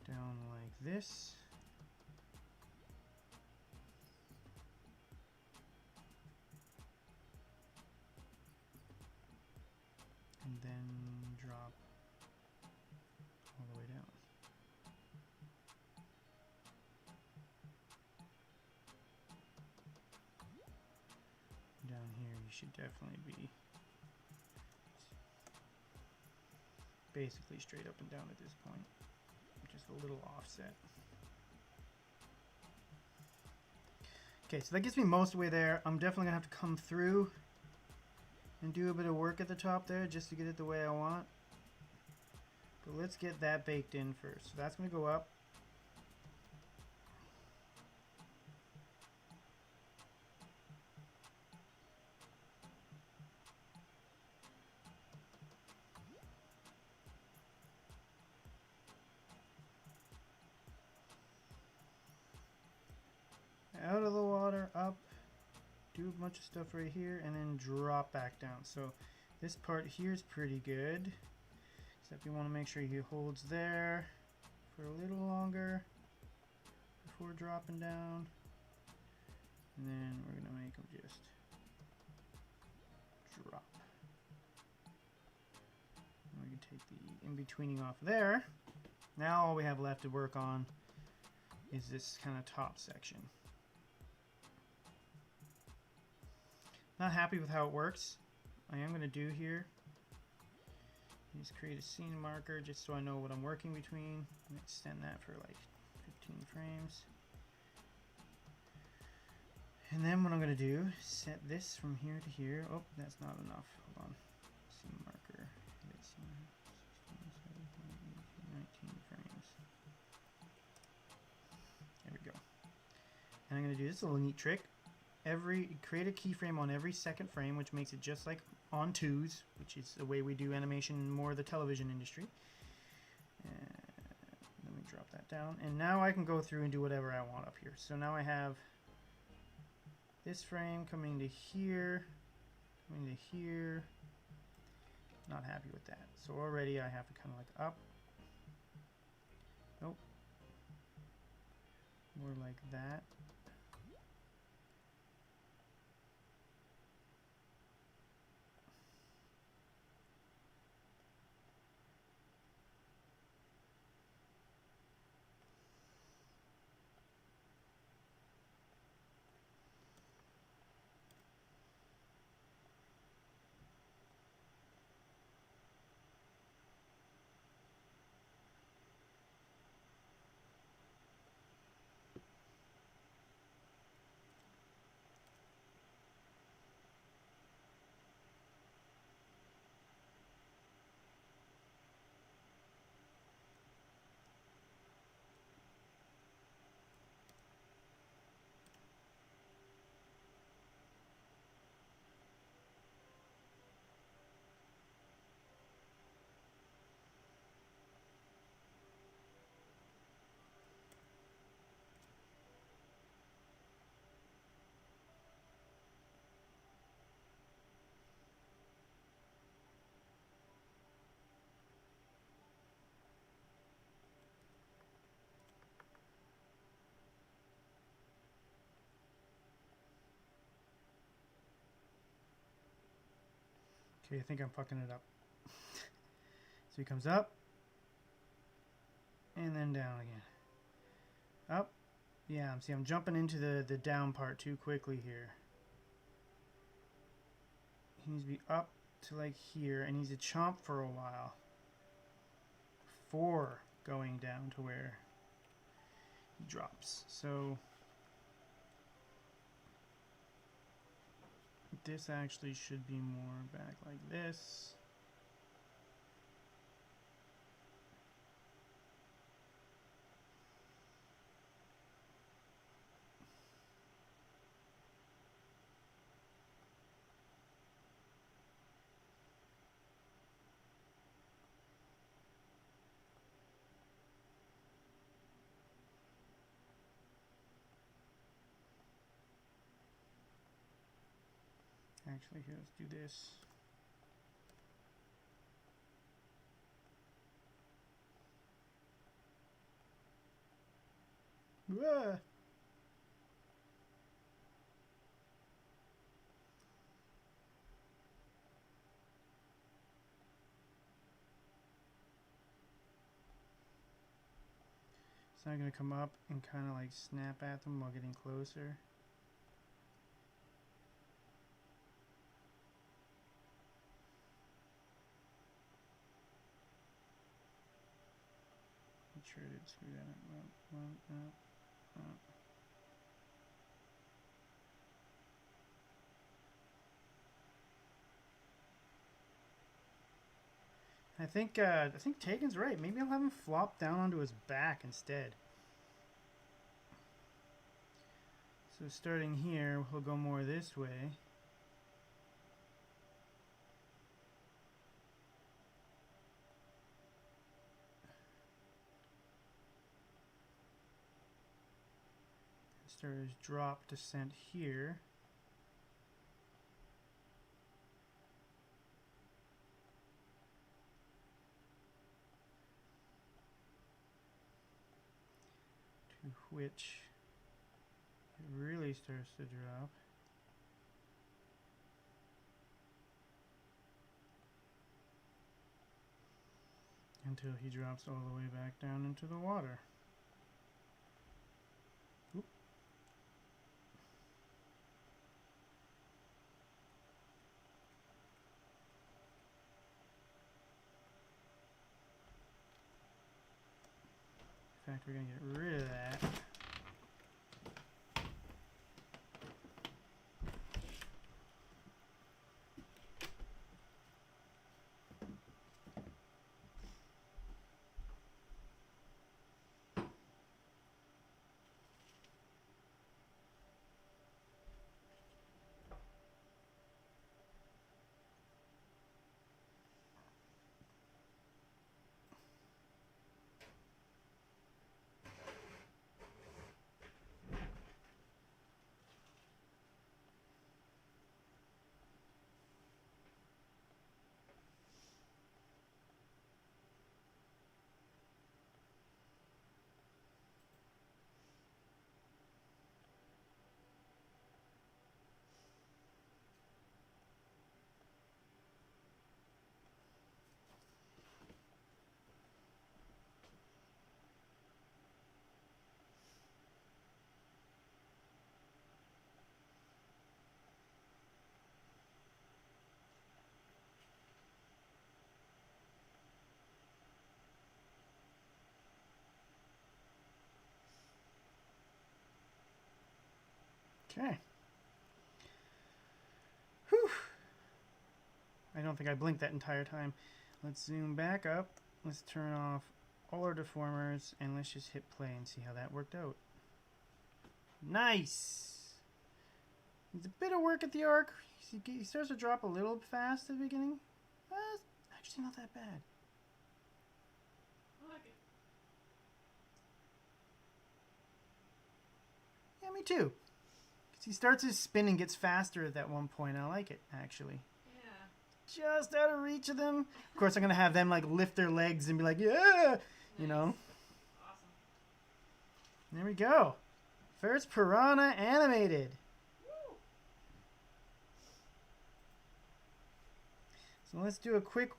[SPEAKER 1] down like this. And then drop all the way down. Down here, you should definitely be basically straight up and down at this point, just a little offset. Okay, so that gets me most of the way there. I'm definitely gonna have to come through and do a bit of work at the top there just to get it the way I want. So let's get that baked in first. So that's going to go up. Out of the water, up, do a bunch of stuff right here, and then drop back down. So this part here is pretty good, except you want to make sure he holds there for a little longer before dropping down. And then we're going to make him just drop. And we can take the in-betweening off there. Now all we have left to work on is this kind of top section. Not happy with how it works. I am going to do here is create a scene marker just so I know what I'm working between. And extend that for like 15 frames. And then what I'm going to do is set this from here to here. Oh, that's not enough. Hold on. Scene marker. 16, 17, 18, 19 frames. There we go. And I'm going to do this little neat trick. Create a keyframe on every second frame, which makes it just like on twos, which is the way we do animation in more of the television industry. Let me drop that down. And now I can go through and do whatever I want up here. So now I have this frame coming to here, coming to here. Not happy with that. So already I have to kind of like up. Nope. More like that. Okay, I think I'm fucking it up. So he comes up, and then down again. Up. Yeah, see, I'm jumping into the down part too quickly here. He needs to be up to like here, and he's a chomp for a while before going down to where he drops. So this actually should be more back like this. Actually, here, let's do this. Whoa. It's not going to come up and kind of like snap at them while getting closer. Sure did screw that up. I think Tegan's right. Maybe I'll have him flop down onto his back instead. So starting here, we'll go more this way. Start his drop descent here. To which it really starts to drop. Until he drops all the way back down into the water. Oop. In fact, we're going to get rid of that. Okay. Whew. I don't think I blinked that entire time. Let's zoom back up. Let's turn off all our deformers and let's just hit play and see how that worked out. Nice! It's a bit of work at the arc. He starts to drop a little fast at the beginning. Actually not that bad.
[SPEAKER 2] I like it.
[SPEAKER 1] Yeah, me too. He starts his spin and gets faster at that one point. I like it, actually.
[SPEAKER 2] Yeah.
[SPEAKER 1] Just out of reach of them. Of course, I'm going to have them like lift their legs and be like, yeah, you know.
[SPEAKER 2] Awesome.
[SPEAKER 1] There we go. First piranha animated.
[SPEAKER 2] Woo.
[SPEAKER 1] So let's do a quick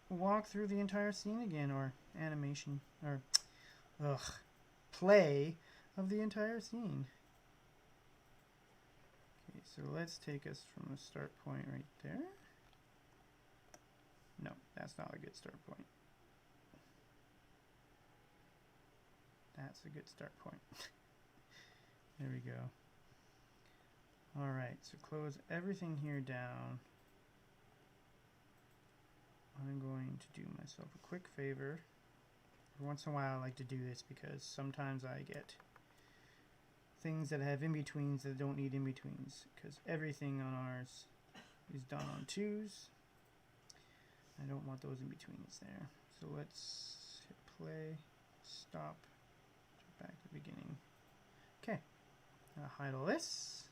[SPEAKER 1] walk through the entire scene again, or animation, or play of the entire scene. So let's take us from the start point right there. No, that's not a good start point. That's a good start point. There we go. Alright, so close everything here down. I'm going to do myself a quick favor. Every once in a while I like to do this because sometimes I get things that have in-betweens that don't need in-betweens, because everything on ours is done on 2s. I don't want those in-betweens there. So let's hit play, stop, back to the beginning. Okay, I'll hide all this,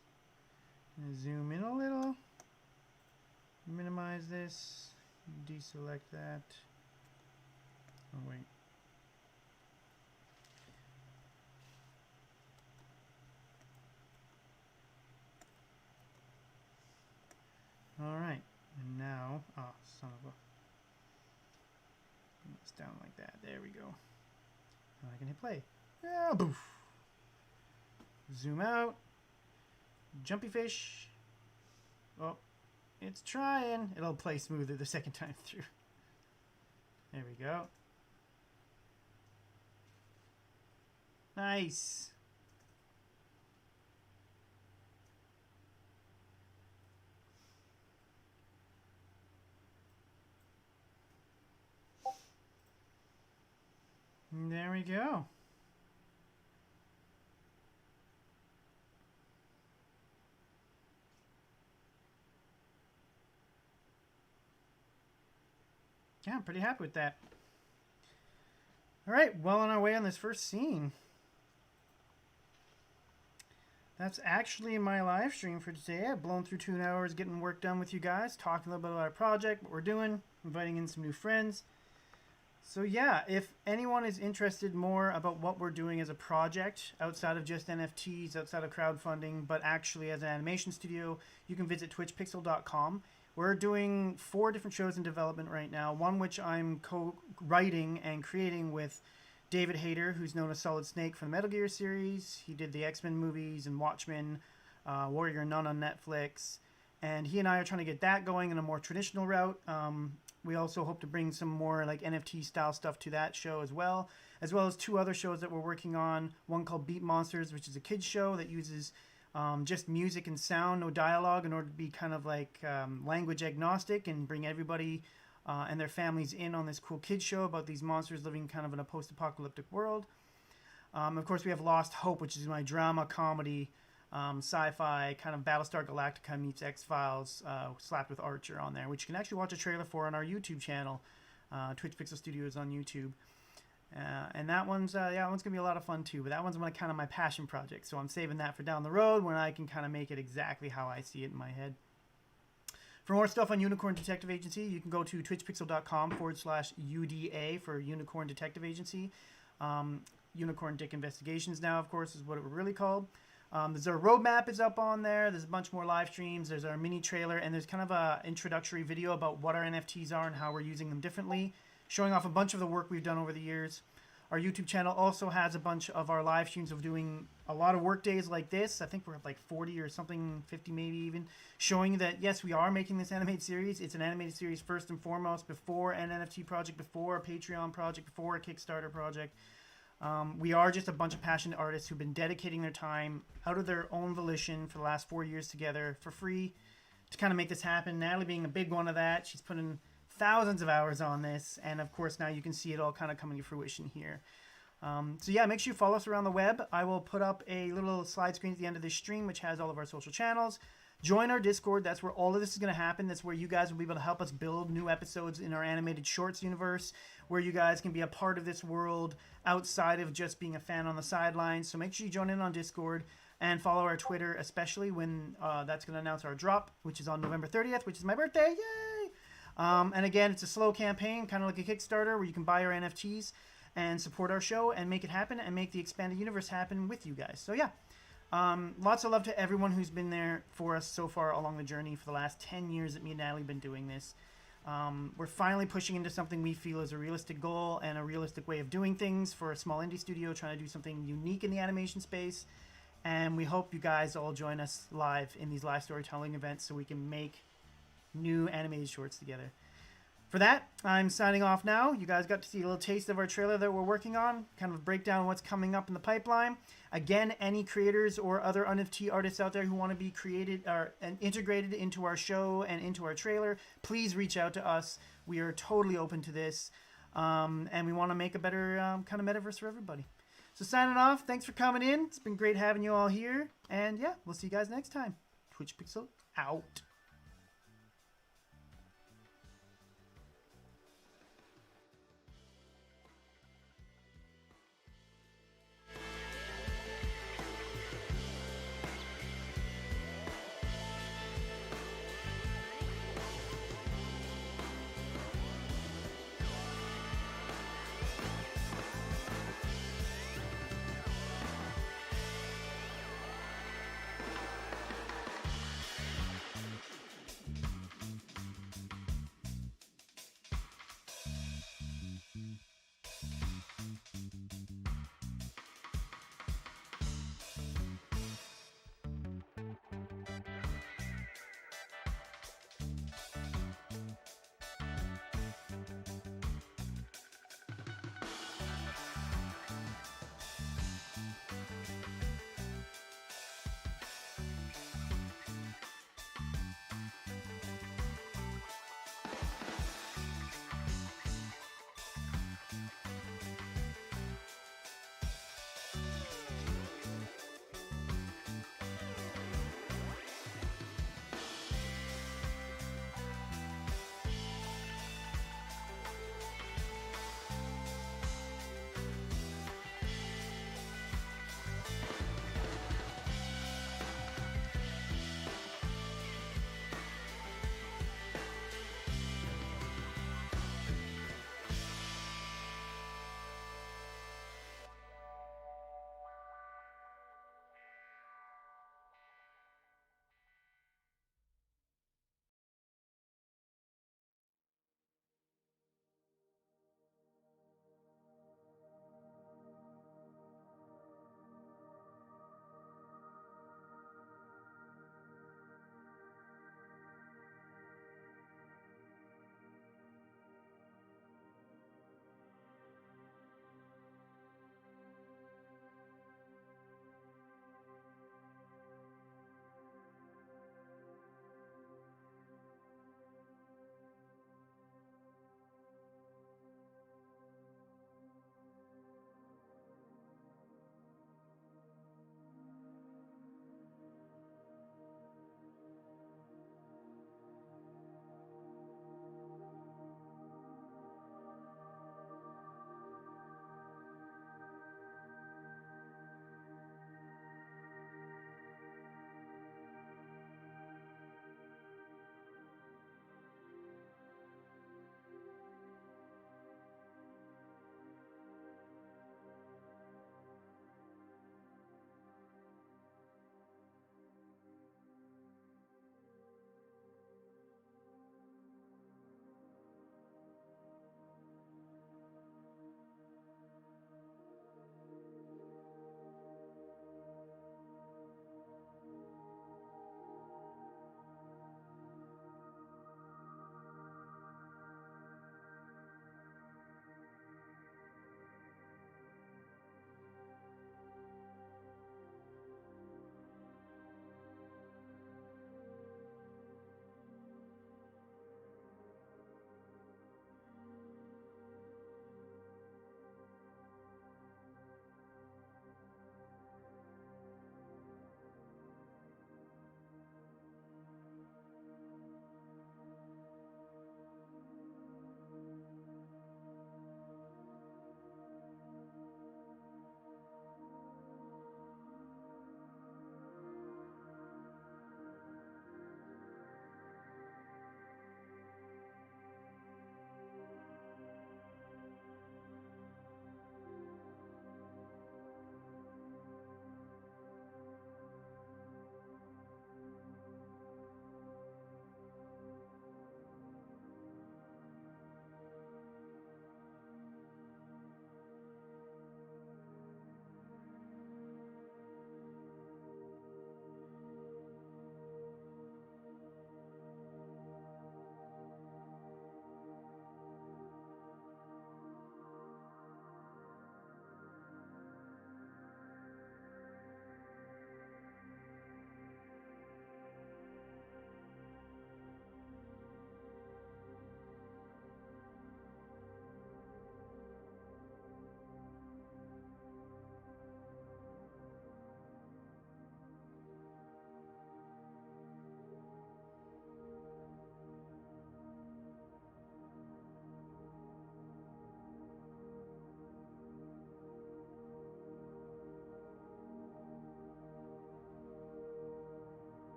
[SPEAKER 1] and zoom in a little, minimize this, deselect that. Oh wait. Alright, and now, son of a, bring this down like that, there we go. Now I can hit play. Yeah, boof. Zoom out, jumpy fish. Oh, it's trying. It'll play smoother the second time through. There we go. Nice. There we go. Yeah, I'm pretty happy with that. All right, well on our way on this first scene. That's actually my live stream for today. I've blown through 2 hours getting work done with you guys, talking a little bit about our project, what we're doing, inviting in some new friends. So yeah, if anyone is interested more about what we're doing as a project, outside of just NFTs, outside of crowdfunding, but actually as an animation studio, you can visit twitchpixel.com. We're doing 4 different shows in development right now, one which I'm co-writing and creating with David Hayter, who's known as Solid Snake from the Metal Gear series. He did the X-Men movies and Watchmen, Warrior Nun on Netflix. And he and I are trying to get that going in a more traditional route. We also hope to bring some more like NFT style stuff to that show as well as 2 other shows that we're working on. One called Beat Monsters, which is a kids show that uses just music and sound, no dialogue, in order to be kind of like language agnostic and bring everybody and their families in on this cool kids show about these monsters living kind of in a post-apocalyptic world. Of course, we have Lost Hope, which is my drama comedy sci-fi kind of Battlestar Galactica meets X-Files slapped with Archer on there, which you can actually watch a trailer for on our YouTube channel, Twitch Pixel Studios on YouTube. And that one's that one's gonna be a lot of fun too. But that one's kind of my passion project, so I'm saving that for down the road when I can kind of make it exactly how I see it in my head. For more stuff on Unicorn Detective Agency, you can go to twitchpixel.com/UDA for Unicorn Detective Agency. Unicorn Dick Investigations now, of course, is what it was really called. There's our roadmap is up on there. There's a bunch more live streams. There's our mini trailer, and there's kind of a introductory video about what our NFTs are and how we're using them differently, showing off a bunch of the work we've done over the years. Our YouTube channel also has a bunch of our live streams of doing a lot of work days like this. I think we're at like 40 or something, 50 maybe even, showing that, yes, we are making this animated series. It's an animated series first and foremost, before an NFT project, before a Patreon project, before a Kickstarter project. We are just a bunch of passionate artists who've been dedicating their time out of their own volition for the last 4 years together for free to kind of make this happen. Natalie being a big one of that. She's put in thousands of hours on this, and of course now you can see it all kind of coming to fruition here. So yeah, make sure you follow us around the web. I will put up a little slide screen at the end of this stream which has all of our social channels. Join our Discord. That's where all of this is going to happen. That's where you guys will be able to help us build new episodes in our animated shorts universe, where you guys can be a part of this world outside of just being a fan on the sidelines. So make sure you join in on Discord and follow our Twitter, especially when that's going to announce our drop, which is on November 30th, which is my birthday. Yay! And again, it's a slow campaign, kind of like a Kickstarter, where you can buy our NFTs and support our show and make it happen and make the expanded universe happen with you guys. So yeah, lots of love to everyone who's been there for us so far along the journey for the last 10 years that me and Natalie have been doing this. We're finally pushing into something we feel is a realistic goal and a realistic way of doing things for a small indie studio trying to do something unique in the animation space. And we hope you guys all join us live in these live storytelling events so we can make new animated shorts together. For that, I'm signing off now. You guys got to see a little taste of our trailer that we're working on, kind of a breakdown of what's coming up in the pipeline. Again, any creators or other NFT artists out there who want to be created or and integrated into our show and into our trailer, please reach out to us. We are totally open to this, and we want to make a better kind of metaverse for everybody. So signing off, thanks for coming in. It's been great having you all here, and yeah, we'll see you guys next time. Twitch Pixel out.